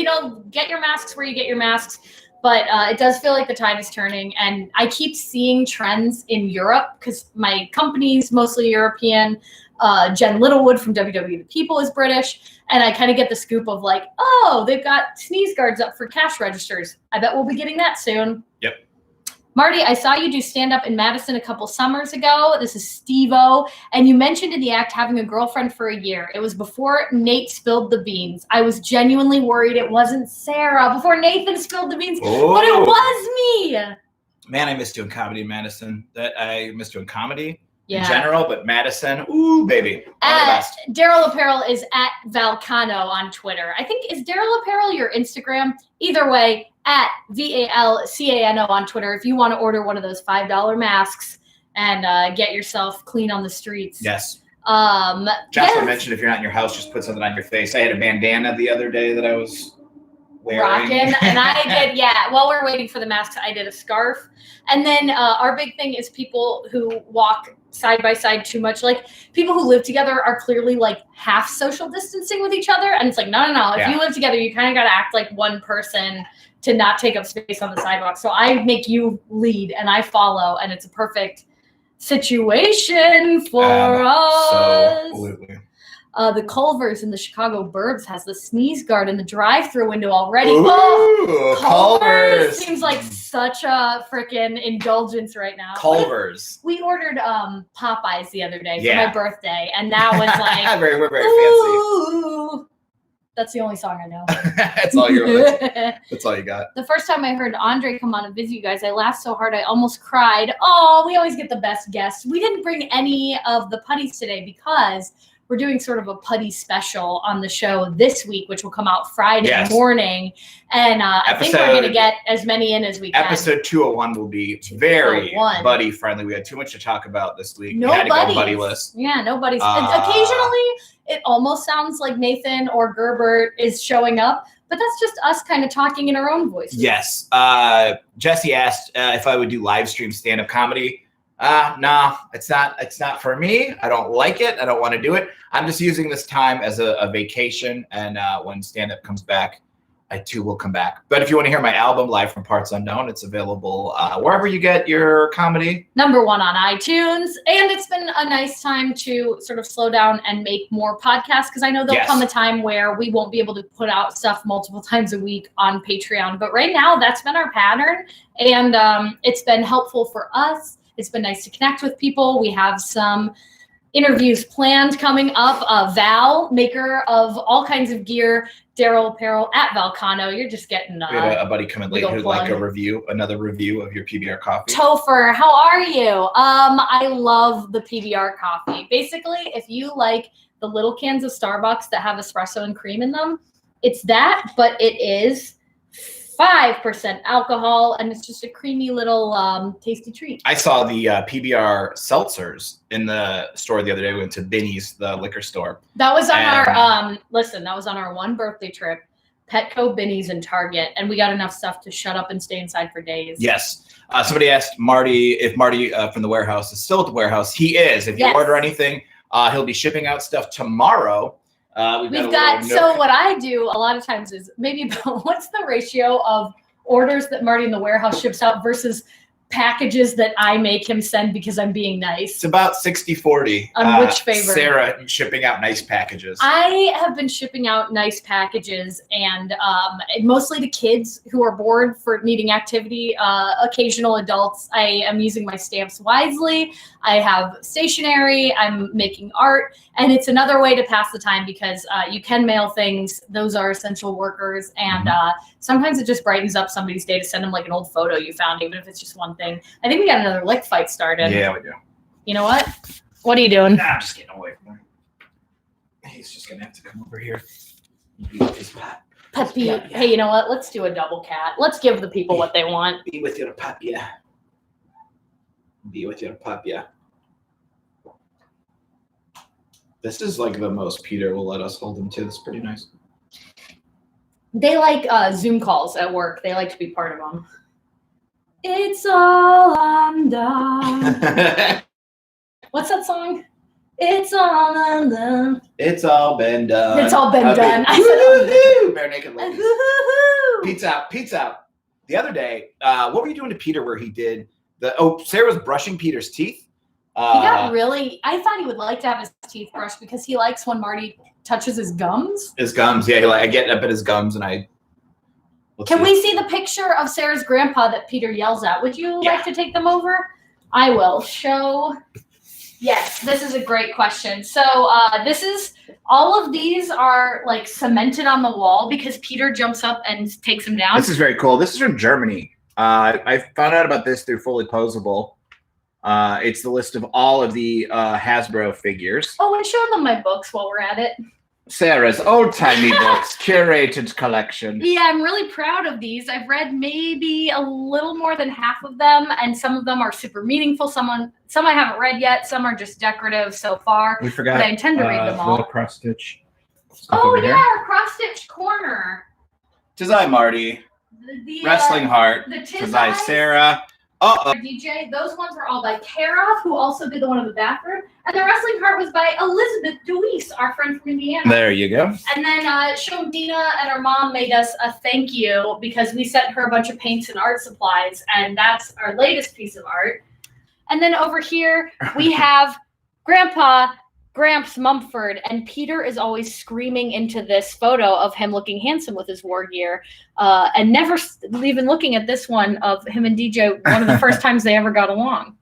get your masks where you get your masks. But it does feel like the tide is turning, and I keep seeing trends in Europe because my company's mostly European. Jen Littlewood from WWE The People is British, and I kind of get the scoop of like, oh, they've got sneeze guards up for cash registers. I bet we'll be getting that soon. Yep. Marty, I saw you do stand-up in Madison a couple summers ago. This is Steve-O, and you mentioned in the act having a girlfriend for a year. It was before Nate spilled the beans. I was genuinely worried it wasn't Sarah before Nathan spilled the beans, but it was me. Man, I miss doing comedy in Madison. I miss doing comedy in general, but Madison, ooh, baby. Daryl Apparel is at Valcano on Twitter. I think, is Daryl Apparel your Instagram? Either way, at VALCANO on Twitter if you want to order one of those $5 masks and get yourself clean on the streets. Yes. Jocelyn mentioned if you're not in your house, just put something on your face. I had a bandana the other day that I was wearing. Rocking, and I did, while we're waiting for the masks, I did a scarf. And then our big thing is people who walk side by side too much. Like, people who live together are clearly like half social distancing with each other, and it's like, no. If you live together, you kind of got to act like one person to not take up space on the sidewalk. So I make you lead and I follow, and it's a perfect situation for us. Absolutely. The Culver's in the Chicago Burbs has the sneeze guard in the drive-through window already. Ooh, Culver's seems like such a freaking indulgence right now. Culver's. We ordered Popeyes the other day for my birthday, and that was like very fancy. That's the only song I know. That's all you got. The first time I heard Andre come on and visit you guys, I laughed so hard I almost cried. Oh, we always get the best guests. We didn't bring any of the putties today because we're doing sort of a putty special on the show this week, which will come out Friday morning. And I think we're going to get as many in as we can. Episode 201 will be very buddy friendly. We had too much to talk about this week. No we had to buddies. go buddyless. Yeah, no buddies. Occasionally, it almost sounds like Nathan or Gerbert is showing up, but that's just us kind of talking in our own voices. Yes. Jesse asked if I would do live stream stand-up comedy. No, it's not for me. I don't like it. I don't want to do it. I'm just using this time as a vacation. And when stand-up comes back, I too will come back. But if you want to hear my album, Live from Parts Unknown, it's available wherever you get your comedy. #1 on iTunes. And it's been a nice time to sort of slow down and make more podcasts, because I know there'll come a time where we won't be able to put out stuff multiple times a week on Patreon. But right now, that's been our pattern. And it's been helpful for us. It's been nice to connect with people. We have some interviews planned coming up. Val, maker of all kinds of gear, Daryl Apparel at Valcano. You're just getting we have a buddy coming late who'd like another review of your PBR coffee. Topher, how are you? I love the PBR coffee. Basically, if you like the little cans of Starbucks that have espresso and cream in them, it's that, but it is 5% alcohol, and it's just a creamy little tasty treat. I saw the PBR seltzers in the store the other day. We went to Binny's, the liquor store. That was on our that was on our one birthday trip. Petco, Binny's, and Target, and we got enough stuff to shut up and stay inside for days. Yes. Somebody asked Marty if Marty from the warehouse is still at the warehouse. He is. If you order anything, he'll be shipping out stuff tomorrow. We've got so what I do a lot of times is maybe what's the ratio of orders that Marty in the warehouse ships out versus packages that I make him send because I'm being nice? It's about 60-40. On which favor? Sarah shipping out nice packages. I have been shipping out nice packages, and mostly to kids who are bored for needing activity, occasional adults. I am using my stamps wisely. I have stationery. I'm making art, and it's another way to pass the time because you can mail things. Those are essential workers, and sometimes it just brightens up somebody's day to send them like an old photo you found, even if it's just one thing. I think we got another lick fight started. Yeah, we do. You know what? What are you doing? Nah, I'm just getting away from him. He's just gonna have to come over here. Be with his pet. Puppy. Yeah. Hey, you know what? Let's do a double cat. Let's give the people what they want. Be with your puppy. Be with your puppy. This is like the most Peter will let us hold him to. This is pretty nice. They like Zoom calls at work. They like to be part of them. It's all undone. What's that song? It's all undone. It's all been done. It's all been done. I Woo-hoo-hoo, bare naked said, ladies. woo-hoo-hoo. Pete's out. The other day, what were you doing to Peter where he did Sarah was brushing Peter's teeth. He got really, I thought he would like to have his teeth brushed because he likes when Marty touches his gums. His gums, yeah. I get up at his gums and I. Can we see the picture of Sarah's grandpa that Peter yells at? Would you like to take them over? I will show. Yes, this is a great question. So all of these are like cemented on the wall because Peter jumps up and takes them down. This is very cool. This is from Germany. I found out about this through Fully Posable. It's the list of all of the Hasbro figures. Oh, and show them my books while we're at it. Sarah's old-timey books, curated collection. Yeah, I'm really proud of these. I've read maybe a little more than half of them, and some of them are super meaningful. Some I haven't read yet. Some are just decorative so far. We forgot. But I intend to read them all. Little cross stitch. Oh yeah, cross stitch corner. Design Marty. The Wrestling Heart. The Design Tiz Sarah. DJ. Those ones were all by Kara, who also did the one in the bathroom. And the Wrestling Heart was by Elizabeth DeWeese, our friend from Indiana. There you go. And then Dina and her mom made us a thank you because we sent her a bunch of paints and art supplies, and that's our latest piece of art. And then over here we have Grandpa Gramps Mumford, and Peter is always screaming into this photo of him looking handsome with his war gear, and never even looking at this one of him and DJ, one of the first times they ever got along.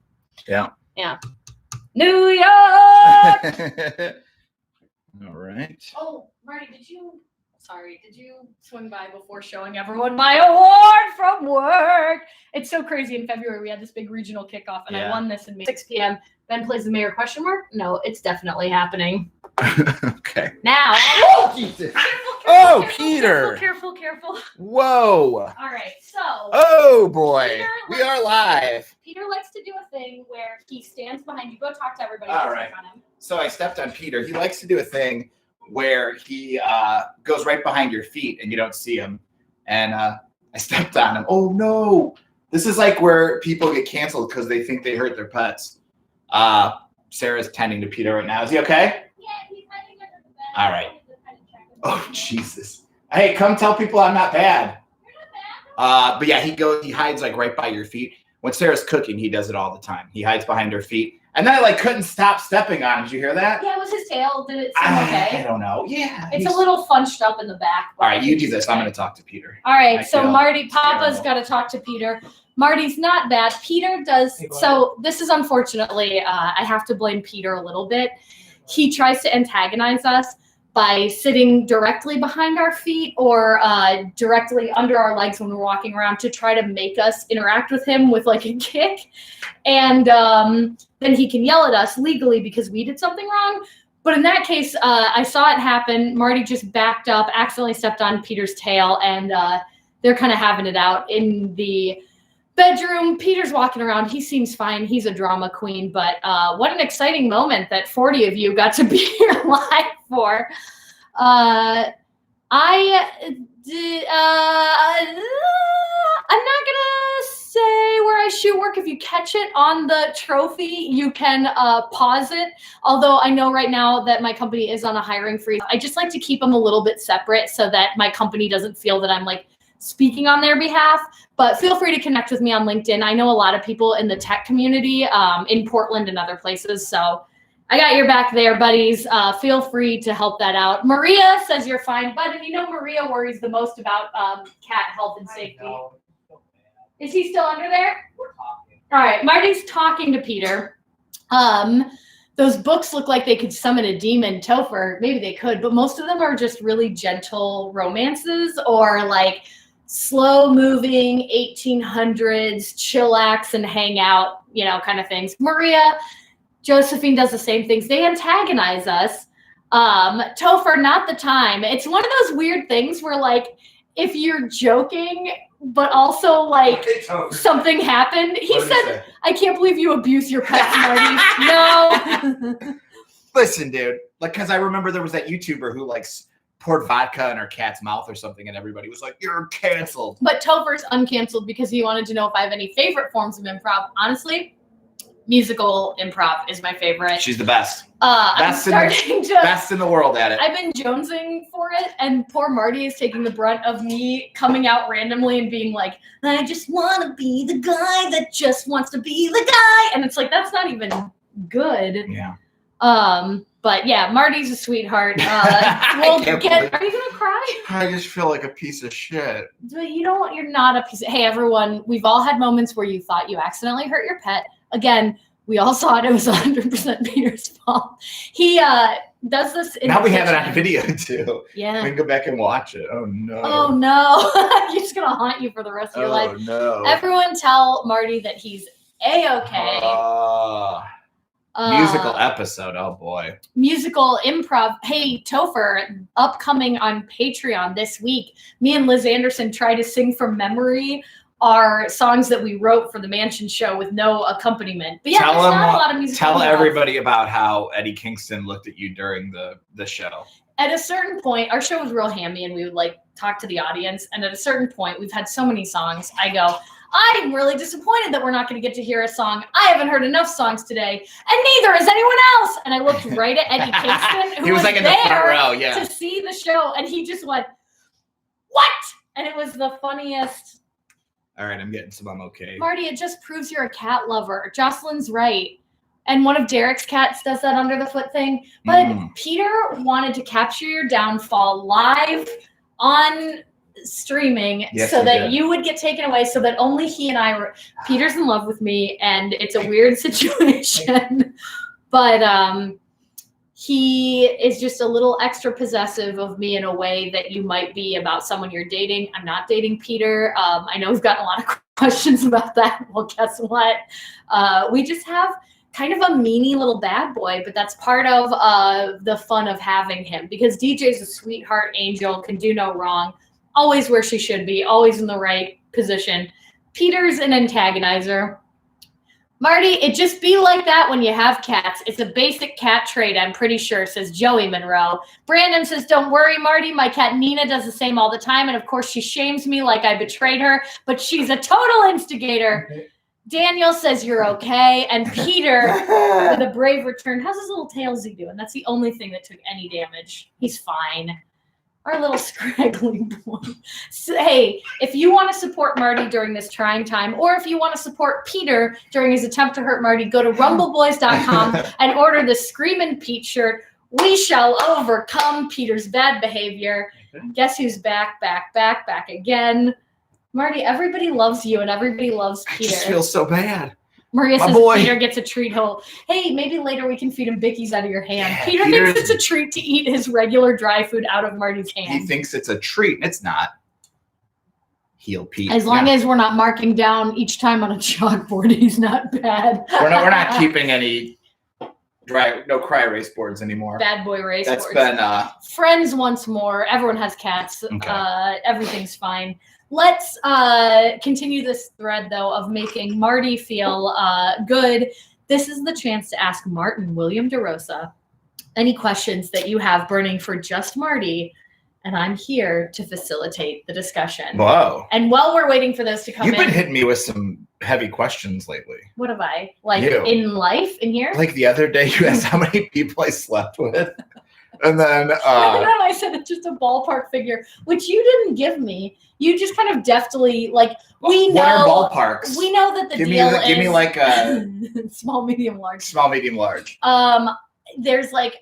Yeah. Yeah. New York! All right. Oh, Marty, did you swing by before showing everyone my award from work? It's so crazy. In February, we had this big regional kickoff, and I won this in May. 6 p.m. Ben plays the mayor ? No, it's definitely happening. Okay. Now. Oh, Jesus. Peter. Careful. Whoa. All right, so. Oh, boy. We are live. Peter likes to do a thing where he stands behind you. Go talk to everybody. All right. So I stepped on Peter. He likes to do a thing where he goes right behind your feet and you don't see him. And I stepped on him. Oh, no. This is like where people get canceled because they think they hurt their pets. Sarah's tending to Peter right now. Is he okay? Yeah, he's hiding under the bed. All right. Oh, Jesus. Hey, come tell people I'm not bad. You're not bad. But yeah, he hides like right by your feet. When Sarah's cooking, he does it all the time. He hides behind her feet. And then I like couldn't stop stepping on him. Did you hear that? Yeah, it was his tail. Did it seem okay? I don't know. Yeah. It's a little funched up in the back. All right, you do this. I'm going to talk to Peter. All right, I so feel Marty, Papa's terrible. got to talk to Peter. Marty's not bad. Peter does. So this is unfortunately, I have to blame Peter a little bit. He tries to antagonize us by sitting directly behind our feet or directly under our legs when we're walking around to try to make us interact with him with like a kick. And then he can yell at us legally because we did something wrong. But in that case, I saw it happen. Marty just backed up, accidentally stepped on Peter's tail, and they're kind of having it out in the bedroom. Peter's walking around. He seems fine. He's a drama queen. But what an exciting moment that 40 of you got to be here live for. I'm not gonna say where I shoot work. If you catch it on the trophy, you can pause it. Although I know right now that my company is on a hiring freeze. I just like to keep them a little bit separate so that my company doesn't feel that I'm like speaking on their behalf. But feel free to connect with me on LinkedIn. I know a lot of people in the tech community in Portland and other places. So I got your back there, buddies. Feel free to help that out. Maria says you're fine. But you know Maria worries the most about cat health and safety. Is he still under there? We're talking. All right, Marty's talking to Peter. Those books look like they could summon a demon. Topher, maybe they could, but most of them are just really gentle romances or like slow-moving 1800s, chillax and hang out, you know, kind of things. Maria, Josephine does the same things. They antagonize us. Topher, not the time. It's one of those weird things where like if you're joking, but also like something happened. He said, I can't believe you abuse your pets, Marty. No. Listen, dude. Like, because I remember there was that YouTuber who like poured vodka in her cat's mouth or something, and everybody was like, "You're canceled." But Topher's uncanceled because he wanted to know if I have any favorite forms of improv. Honestly, musical improv is my favorite. She's the best. Best in the world at it. I've been jonesing for it, and poor Marty is taking the brunt of me coming out randomly and being like, I just want to be the guy that just wants to be the guy. And it's like, that's not even good. Yeah. But yeah, Marty's a sweetheart. Are you gonna cry? I just feel like a piece of shit. You're not a piece of, hey everyone, we've all had moments where you thought you accidentally hurt your pet. Again, we all saw it was 100% Peter's fault. He does this in now we have it on video too. Yeah. We can go back and watch it. Oh no. Oh no. He's gonna haunt you for the rest of your life. Oh no. Everyone tell Marty that he's A-okay. Musical episode, oh boy. Musical improv. Hey, Topher, upcoming on Patreon this week, me and Liz Anderson try to sing from memory our songs that we wrote for the Mansion show with no accompaniment. But yeah, there's not a lot of musical Tell improv. everybody about how Eddie Kingston looked at you during the show. At a certain point, our show was real hammy and we would like talk to the audience. And at a certain point, we've had so many songs. I go, I'm really disappointed that we're not going to get to hear a song. I haven't heard enough songs today, and neither is anyone else. And I looked right at Eddie Kingston, who he was like in the front row, yeah, to see the show, and he just went, "What?" And it was the funniest. All right, I'm getting some. I'm okay. Marty, it just proves you're a cat lover. Jocelyn's right. And one of Derek's cats does that under the foot thing. But Peter wanted to capture your downfall live on streaming, yes, so that you would get taken away, so that only he and I were. Peter's in love with me, and it's a weird situation. But he is just a little extra possessive of me in a way that you might be about someone you're dating. I'm not dating Peter. I know we've gotten a lot of questions about that. Well, guess what? We just have kind of a meanie little bad boy, but that's part of the fun of having him, because DJ's a sweetheart angel, can do no wrong, always where she should be, always in the right position. Peter's an antagonizer. Marty, it just be like that when you have cats. It's a basic cat trait, I'm pretty sure, says Joey Monroe. Brandon says, don't worry, Marty. My cat Nina does the same all the time. And of course, she shames me like I betrayed her, but she's a total instigator. Daniel says you're okay. And Peter, with a brave return, how's his little tailsy doing? That's the only thing that took any damage. He's fine. Our little scraggly boy. So, hey, if you want to support Marty during this trying time, or if you want to support Peter during his attempt to hurt Marty, go to rumbleboys.com and order the Screamin' Pete shirt. We shall overcome Peter's bad behavior. Guess who's back again? Marty, everybody loves you and everybody loves Peter. I just feel so bad. Maria says Peter gets a treat hole. Hey, maybe later we can feed him Bickies out of your hand. Yeah, Peter thinks it's a treat to eat his regular dry food out of Marty's hand. He thinks it's a treat, and it's not. Heel Pete. As long as we're not marking down each time on a chalkboard, he's not bad. We're not keeping any no cry erase boards anymore. Bad boy erase boards. That's been friends once more. Everyone has cats. Okay. Everything's fine. Let's continue this thread, though, of making Marty feel good. This is the chance to ask Martin William DeRosa any questions that you have burning for just Marty, and I'm here to facilitate the discussion. Whoa. And while we're waiting for those to come in. You've been hitting me with some heavy questions lately. What have I? Like in life, in here? Like the other day, you asked how many people I slept with. And then I said it's just a ballpark figure, which you didn't give me. You just kind of deftly, like, we know. What are ballparks? We know that the deal is. Give me like a small, medium, large. Small, medium, large. There's like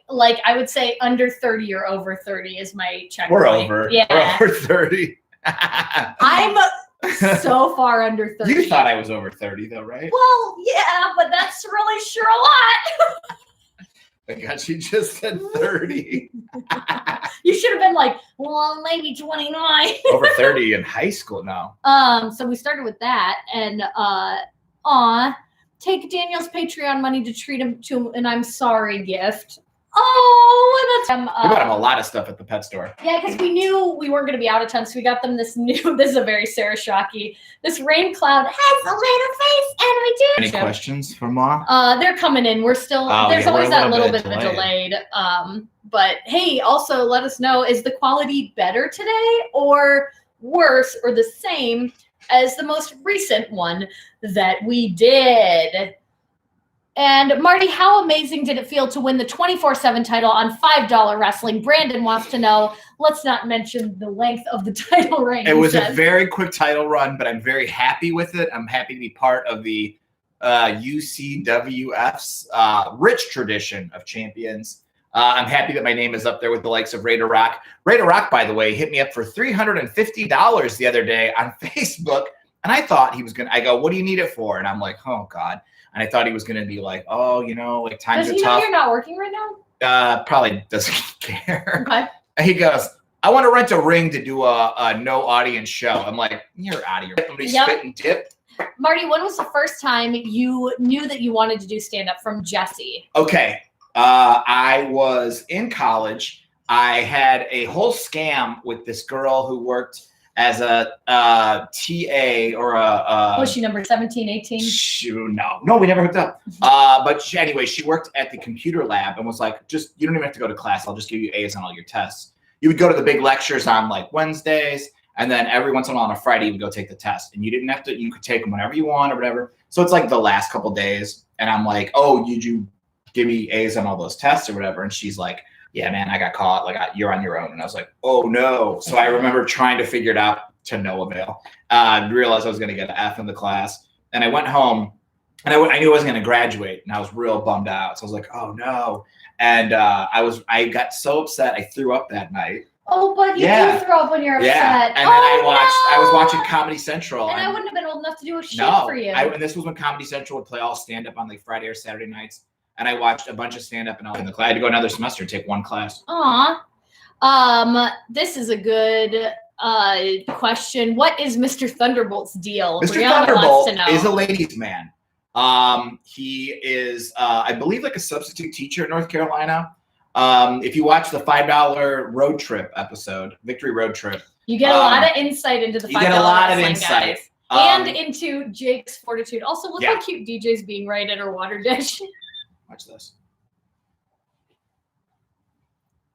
I would say under 30 or over 30 is my check. We're point. over. Yeah. We're over 30. I'm so far under 30. You thought I was over 30 though, right? Well, yeah, but that's really sure a lot. I got she just said 30. You should have been like, well, maybe 29. Over 30 in high school now. So we started with that, and take Daniel's Patreon money to treat him to an I'm sorry gift. Oh, that's we got him a lot of stuff at the pet store. Yeah, because we knew we weren't going to be out of town, so we got them this is a very Sarah Shockey. This rain cloud has a little face, and we do. Any questions for Mom? They're coming in. We're still there's always that little bit of a delayed. But hey, also let us know, is the quality better today or worse or the same as the most recent one that we did? And Marty, how amazing did it feel to win the 24/7 title on $5 wrestling? Brandon wants to know. Let's not mention the length of the title reign. It was a very quick title run, but I'm very happy with it. I'm happy to be part of the UCWF's rich tradition of champions. I'm happy that my name is up there with the likes of Raider Rock. Raider Rock, by the way, hit me up for $350 the other day on Facebook. And I thought he was going to, I go, what do you need it for? And I'm like, oh God. And I thought he was going to be like, oh, you know, like times are tough. Does he know you're not working right now? Probably doesn't care. Okay. And he goes, I want to rent a ring to do a no audience show. I'm like, you're out of your spit and dip. Marty, when was the first time you knew that you wanted to do stand-up from Jesse? Okay. I was in college. I had a whole scam with this girl who worked as a TA or was she number 17, 18? No, we never hooked up. But anyway, she worked at the computer lab and was like, you don't even have to go to class. I'll just give you A's on all your tests. You would go to the big lectures on like Wednesdays, and then every once in a while on a Friday, you would go take the test. And you didn't have to, you could take them whenever you want or whatever. So it's like the last couple days. And I'm like, oh, did you give me A's on all those tests or whatever? And she's like, yeah, man, I got caught. Like, you're on your own. And I was like, oh no. So I remember trying to figure it out to no avail. I realized I was going to get an F in the class. And I went home and I knew I wasn't going to graduate. And I was real bummed out. So I was like, oh no. And I got so upset. I threw up that night. Oh, but you do throw up when you're upset. Yeah. And then I was watching Comedy Central. And I wouldn't have been old enough to do a shit for you. And this was when Comedy Central would play all stand-up on like Friday or Saturday nights. And I watched a bunch of stand-up and all in the class. I had to go another semester and take one class. Aw. This is a good question. What is Mr. Thunderbolt's deal? Mr. Thunderbolt is a ladies' man. He is, I believe, like a substitute teacher in North Carolina. If you watch the $5 road trip episode, Victory Road Trip, you get a lot of insight into the $5 you get a lot of insight. And into Jake's fortitude. Also, look how cute DJ's being right at her water dish. Watch this.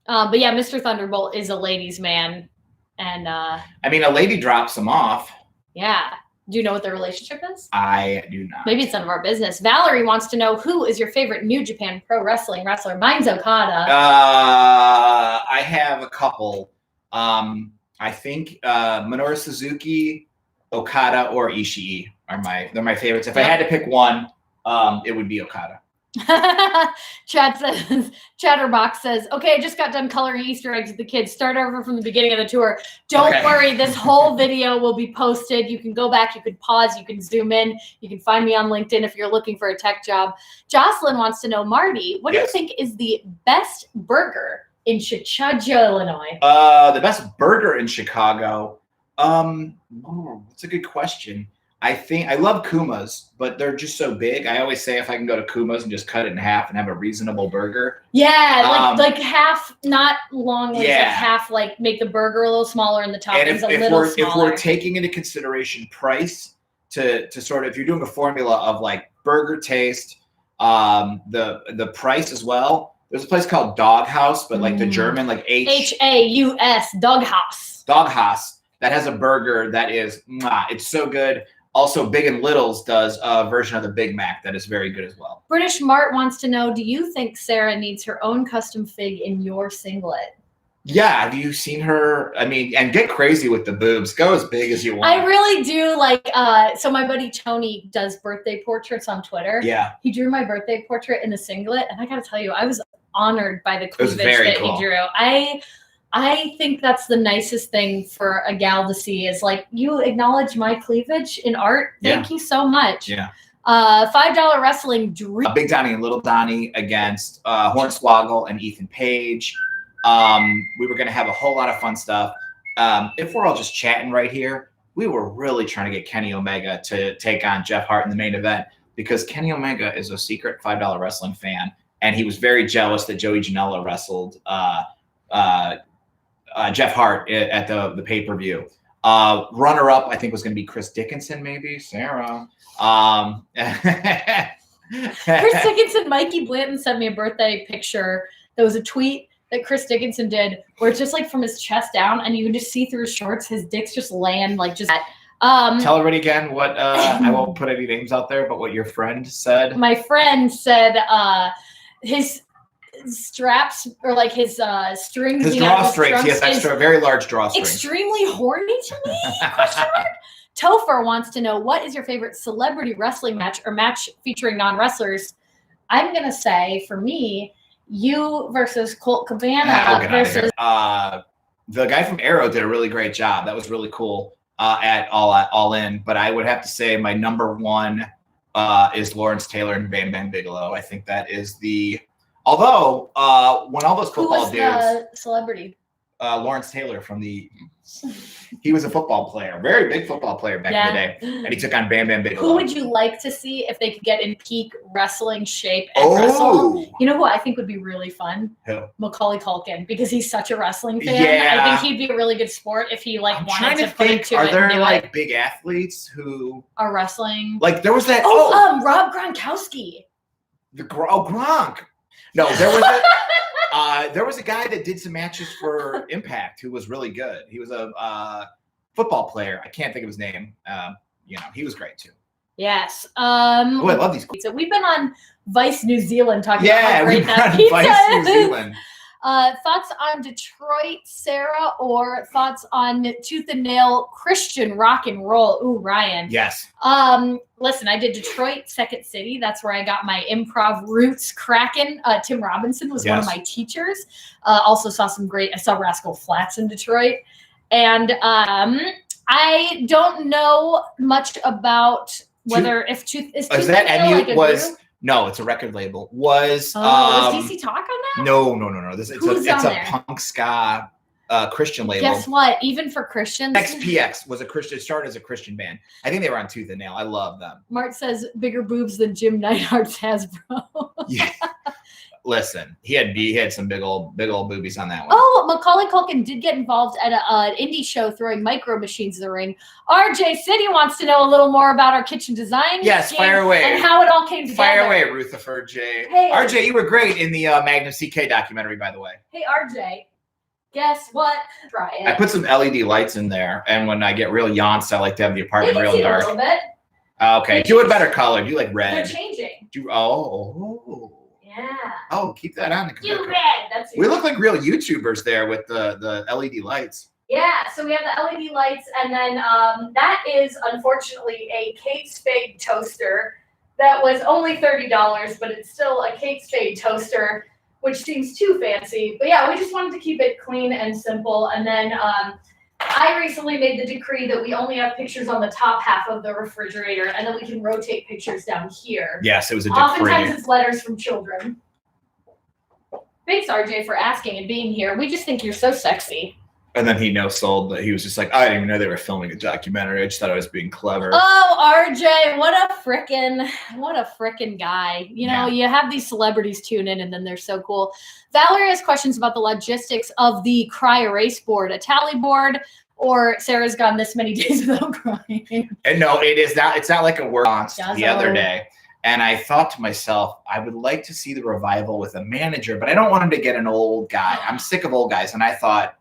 But yeah, Mr. Thunderbolt is a ladies' man. And I mean, a lady drops him off. Yeah. Do you know what their relationship is? I do not. Maybe it's none of our business. Valerie wants to know, who is your favorite New Japan Pro Wrestling wrestler? Mine's Okada. I have a couple. I think Minoru Suzuki, Okada, or Ishii they're my favorites. If I had to pick one, it would be Okada. Chatterbox says, okay, I just got done coloring Easter eggs with the kids. Start over from the beginning of the tour. Don't worry, this whole video will be posted. You can go back, you can pause, you can zoom in. You can find me on LinkedIn if you're looking for a tech job. Jocelyn wants to know, Marty, what do you think is the best burger in Chicago, Illinois? The best burger in Chicago. That's a good question. I think I love Kuma's, but they're just so big. I always say if I can go to Kuma's and just cut it in half and have a reasonable burger. Yeah, like half, not long, like half, like make the burger a little smaller and the toppings a little smaller. If we're taking into consideration price to sort of, if you're doing a formula of like burger taste, the price as well. There's a place called Doghouse, but like the German, like H-A-U-S, Doghouse. Doghouse, that has a burger that is, it's so good. Also, Big and Little's does a version of the Big Mac that is very good as well. British Mart wants to know, do you think Sarah needs her own custom fig in your singlet? Yeah, have you seen her? I mean, and get crazy with the boobs. Go as big as you want. I really do like, so my buddy Tony does birthday portraits on Twitter. Yeah. He drew my birthday portrait in the singlet, and I gotta tell you, I was honored by the cleavage that he drew. I think that's the nicest thing for a gal to see is like, you acknowledge my cleavage in art. Thank you so much. Yeah. $5 wrestling dream. Big Donnie and Little Donnie against Hornswoggle and Ethan Page. We were going to have a whole lot of fun stuff. If we're all just chatting right here, we were really trying to get Kenny Omega to take on Jeff Hart in the main event because Kenny Omega is a secret $5 wrestling fan. And he was very jealous that Joey Janela wrestled Jeff Hart at the pay-per-view. Runner-up, I think, was going to be Chris Dickinson, maybe. Sarah. Chris Dickinson, Mikey Blanton sent me a birthday picture. There was a tweet that Chris Dickinson did where it's just like from his chest down, and you can just see through his shorts, his dick's just laying like just Tell everybody again what I won't put any names out there, but what your friend said. My friend said his straps or like his strings. His drawstrings. He has extra, very large drawstrings. Extremely horny to me? Question mark. Topher wants to know, what is your favorite celebrity wrestling match or match featuring non-wrestlers? I'm gonna say for me, you versus Colt Cabana versus the guy from Arrow did a really great job. That was really cool at All In. But I would have to say my number one is Lawrence Taylor and Bam Bam Bigelow. I think that is the. Although when all those football dudes, the celebrity? Lawrence Taylor from the. He was a football player, very big football player back in the day, and he took on Bam Bam Bigelow. Who would you like to see if they could get in peak wrestling shape and wrestle? You know who I think would be really fun? Who? Macaulay Culkin, because he's such a wrestling fan. Yeah. I think he'd be a really good sport if he like wanted to put it to Are it there and do like it. big athletes who are wrestling? Like there was that. Rob Gronkowski. Gronk. No, there was a guy that did some matches for Impact who was really good. He was a football player. I can't think of his name. He was great too. Yes. I love these. So we've been on Vice New Zealand talking about how great that pizza Vice New Zealand. Thoughts on Detroit, Sarah, or thoughts on Tooth and Nail Christian rock and roll? Ooh, Ryan. Yes. Listen, I did Detroit, Second City. That's where I got my improv roots cracking. Tim Robinson was one of my teachers. Also saw I saw Rascal Flatts in Detroit. And I don't know much about whether if Tooth is that Emu was. No, it's a record label. Was DC Talk on that? No. It's a punk ska Christian label. Guess what? Even for Christians, XPX was a Christian. It started as a Christian band. I think they were on Tooth and Nail. I love them. Mart says bigger boobs than Jim Neidhart's Hasbro. Yeah. Listen, he had some big old boobies on that one. Oh, Macaulay Culkin did get involved at an indie show throwing micro machines in the ring. RJ City wants to know a little more about our kitchen design. Yes, fire away. And how it all came together. Fire away, Rutherford J. Hey, RJ, you were great in the Magnum CK documentary, by the way. Hey, RJ, guess what? Try it. I put some LED lights in there, and when I get real yonced, I like to have the apartment real dark. A little bit. Okay, do it better color. Do like red. They're changing. Yeah. Oh, keep that on. You red. That's we look like real YouTubers there with the LED lights. Yeah, so we have the LED lights, and then that is unfortunately a Kate Spade toaster that was only $30, but it's still a Kate Spade toaster, which seems too fancy. But yeah, we just wanted to keep it clean and simple. And then I recently made the decree that we only have pictures on the top half of the refrigerator, and then we can rotate pictures down here. Yes, it was a decree. Oftentimes it's letters from children. Thanks, RJ, for asking and being here. We just think you're so sexy. And then he no-sold that he was just like, I didn't even know they were filming a documentary. I just thought I was being clever. Oh, RJ, what a frickin' guy. You know, you have these celebrities tune in and then they're so cool. Valerie has questions about the logistics of the cry erase board, a tally board, or Sarah's gone this many days without crying. And no, it is not. It's not like a word the other day. And I thought to myself, I would like to see the revival with a manager, but I don't want him to get an old guy. I'm sick of old guys. And I thought,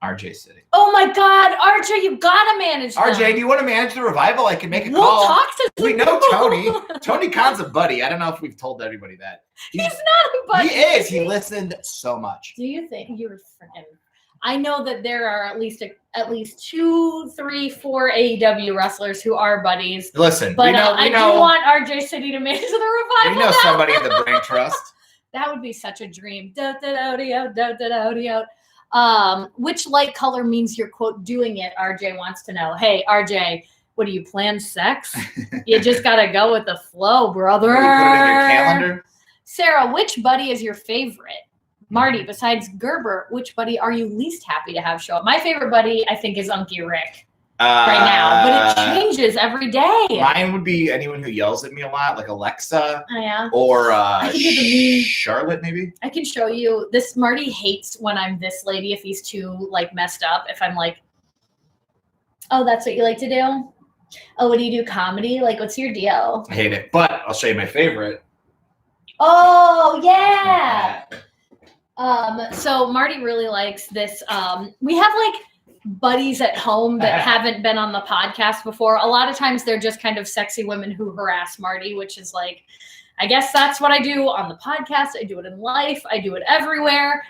RJ City. Oh my God, RJ, you gotta manage them. RJ, do you want to manage the revival? I can make a we'll call. Talk to we know Tony. Tony Khan's a buddy. I don't know if we've told everybody that. He's not a buddy. He is. He listened so much. Do you think you were freaking? I know that there are at least 2, 3, 4 AEW wrestlers who are buddies. Listen, but I do want RJ City to manage the revival. We know somebody in the Brain Trust. That would be such a dream. Which light color means you're, quote, doing it, RJ wants to know. Hey, RJ, what do you plan sex? You just got to go with the flow, brother. You put it in your calendar. Sarah, which buddy is your favorite? Marty, besides Gerber, which buddy are you least happy to have show up? My favorite buddy, I think, is Unky Rick right now, but it changes every day. Mine would be anyone who yells at me a lot, like Alexa. Oh, yeah. Or Charlotte, maybe. I can show you. This Marty hates when I'm this lady if he's too like messed up. If I'm like, oh, that's what you like to do? Oh, what do you do? Comedy? Like, what's your deal? I hate it, but I'll show you my favorite. Oh, yeah. So Marty really likes this. We have like buddies at home that haven't been on the podcast before. A lot of times they're just kind of sexy women who harass Marty, which is like, I guess that's what I do on the podcast. I do it in life. I do it everywhere.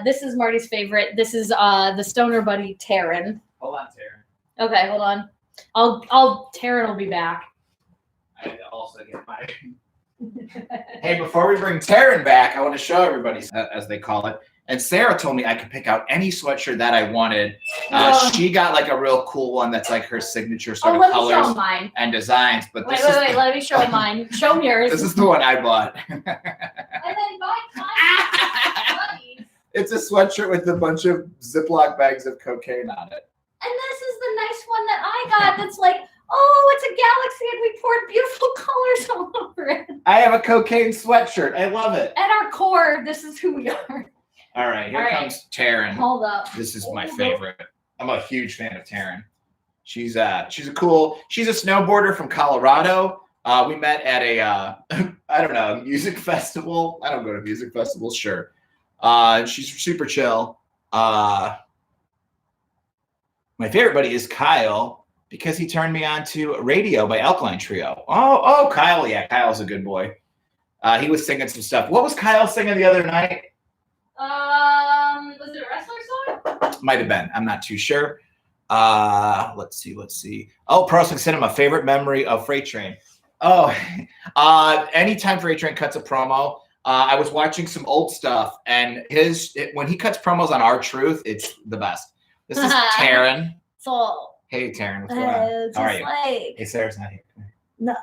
This is Marty's favorite. This is the stoner buddy, Taryn. Hold on, Taryn. Okay, hold on. Taryn will be back. I also get my. Hey, before we bring Taryn back, I want to show everybody, as they call it. And Sarah told me I could pick out any sweatshirt that I wanted. She got like a real cool one that's like her signature sort of colors and designs. But wait, let me show mine. Show me yours. This is the one I bought. And then mine. It's a sweatshirt with a bunch of Ziploc bags of cocaine on it. And this is the nice one that I got that's like, oh, it's a galaxy and we poured beautiful colors all over it. I have a cocaine sweatshirt. I love it. At our core, this is who we are. All right, here comes Taryn. Hold up. This is my favorite. I'm a huge fan of Taryn. She's a snowboarder from Colorado. We met at a I don't know, music festival. I don't go to music festivals, sure. She's super chill. My favorite buddy is Kyle because he turned me on to Radio by Alkaline Trio. Oh, Kyle, yeah, Kyle's a good boy. He was singing some stuff. What was Kyle singing the other night? Was it a wrestler song? Might have been. I'm not too sure. Let's see. Oh, Pro Wrestling Cinema, favorite memory of Freight Train. Oh, anytime Freight Train cuts a promo, I was watching some old stuff, and when he cuts promos on R-Truth, it's the best. This is Taryn. So, hey, Taryn, what's going on? How are you? Hey, Sarah's not here. No.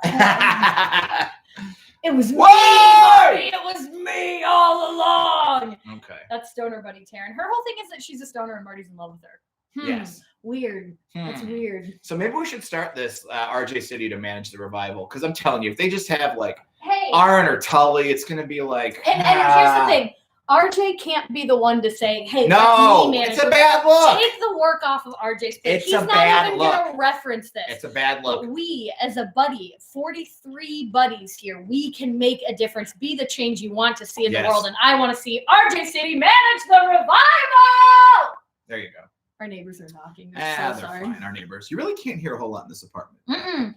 It was me. Whoa! It was me all along. Okay. That's stoner buddy Taryn. Her whole thing is that she's a stoner and Marty's in love with her. Yes. Weird. That's weird. So maybe we should start this RJ City to manage the revival, because I'm telling you, if they just have like hey, Arn or Tully, it's going to be like. And here's the thing. RJ can't be the one to say, hey, no, let me it's a bad look. Take the work off of RJ's plate. He's not even going to reference this. It's a bad look. But we, as a buddy, 43 buddies here, we can make a difference. Be the change you want to see in the world. And I want to see RJ City manage the revival. There you go. Our neighbors are knocking. They're sorry. Fine. Our neighbors. You really can't hear a whole lot in this apartment.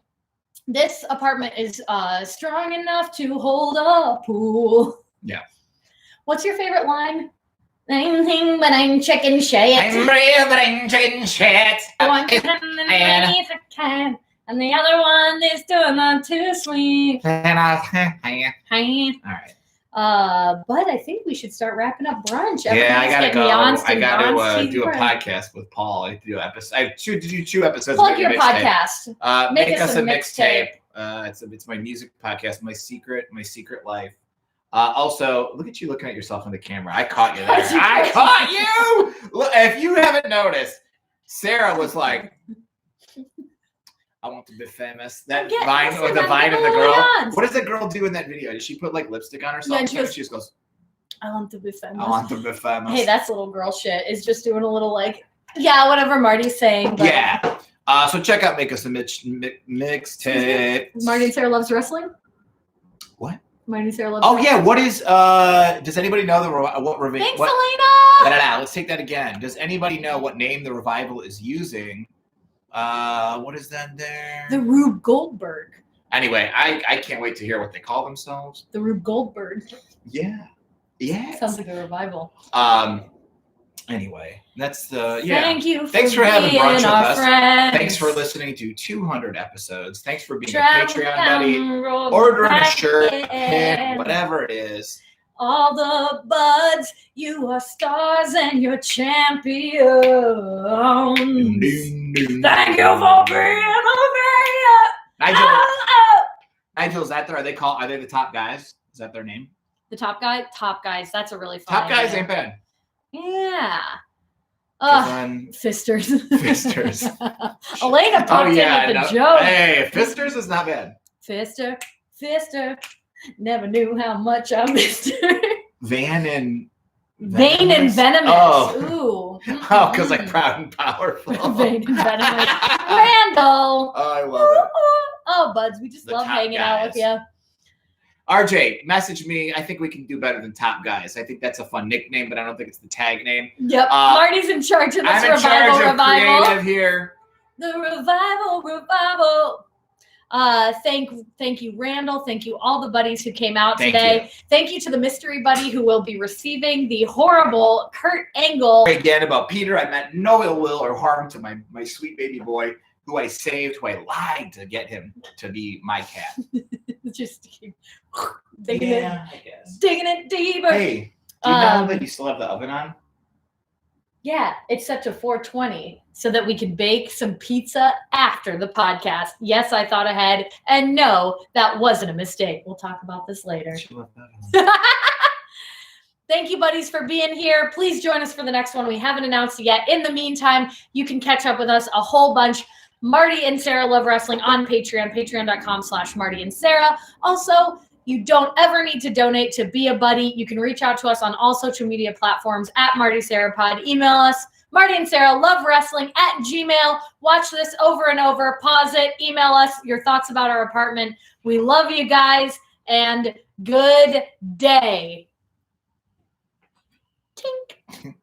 This apartment is strong enough to hold a pool. Yeah. What's your favorite line? I'm thing, but I'm chicken shit. I'm real, but I'm chicken shit. One underneath a can, and the other one is doing on to sleep. All right. But I think we should start wrapping up brunch. Yeah, I gotta go. I gotta do a podcast with Paul. I have to do 2 episodes. Plug your podcast. Make us a mixtape. It's my music podcast, my secret life. Also, look at you looking at yourself in the camera. I caught you there. I caught you. Look, if you haven't noticed, Sarah was like, I want to be famous. That vine or the vine of the girl. What does the girl do in that video? Did she put like lipstick on herself? Yeah, she just goes, I want to be famous. I want to be famous. Hey, that's little girl shit. Is just doing a little like, yeah, whatever Marty's saying. But... Yeah. So check out Make Us a Mixtape. Marty and Sarah loves wrestling. What? Marty and Sarah loves wrestling. Yeah. What is, does anybody know what revival? Thanks, Selena. Let's take that again. Does anybody know what name the revival is using? What is that there? The Rube Goldberg. Anyway, I can't wait to hear what they call themselves. The Rube Goldberg. Yeah. Yeah. Sounds like a revival. Anyway, that's the Thanks for having brunch with us. Friends. Thanks for listening to 200 episodes. Thanks for being a Patreon buddy, ordering a shirt, pin, whatever it is. All the buds, you are stars and you're champions. Thank you for being Nigel, is that are they the top guys? Is that their name? The top guy? Top guys. That's a really fun Top guys ain't bad. Yeah. Fisters. Fisters. Elena poked in with the joke. Hey, Fisters is not bad. Fister. Never knew how much I missed her. Vain and venomous. Oh. Ooh. Oh, because like proud and powerful. Vain and venomous. Randall. Oh, I love it. Oh, buds, we just love hanging out with you. RJ, message me. I think we can do better than Top Guys. I think that's a fun nickname, but I don't think it's the tag name. Yep. Marty's in charge of this I'm in charge of creative here. The revival. Thank you, Randall. Thank you, all the buddies who came out today. Thank you to the mystery buddy who will be receiving the horrible Kurt Angle. Again, about Peter, I meant no ill will or harm to my sweet baby boy, who I saved, who I lied to get him to be my cat. Just digging it, I guess. digging it deeper. Hey, do you know that you still have the oven on? Yeah, it's set to 420 so that we can bake some pizza after the podcast. Yes, I thought ahead. And no, that wasn't a mistake. We'll talk about this later. Thank you, buddies, for being here. Please join us for the next one. We haven't announced it yet. In the meantime, you can catch up with us a whole bunch. Marty and Sarah Love Wrestling on Patreon, patreon.com/Marty and Sarah. Also, you don't ever need to donate to be a buddy. You can reach out to us on all social media platforms at Marty Sarah Pod. Email us, Marty and Sarah Love Wrestling at Gmail. Watch this over and over. Pause it. Email us your thoughts about our apartment. We love you guys, and good day. Tink.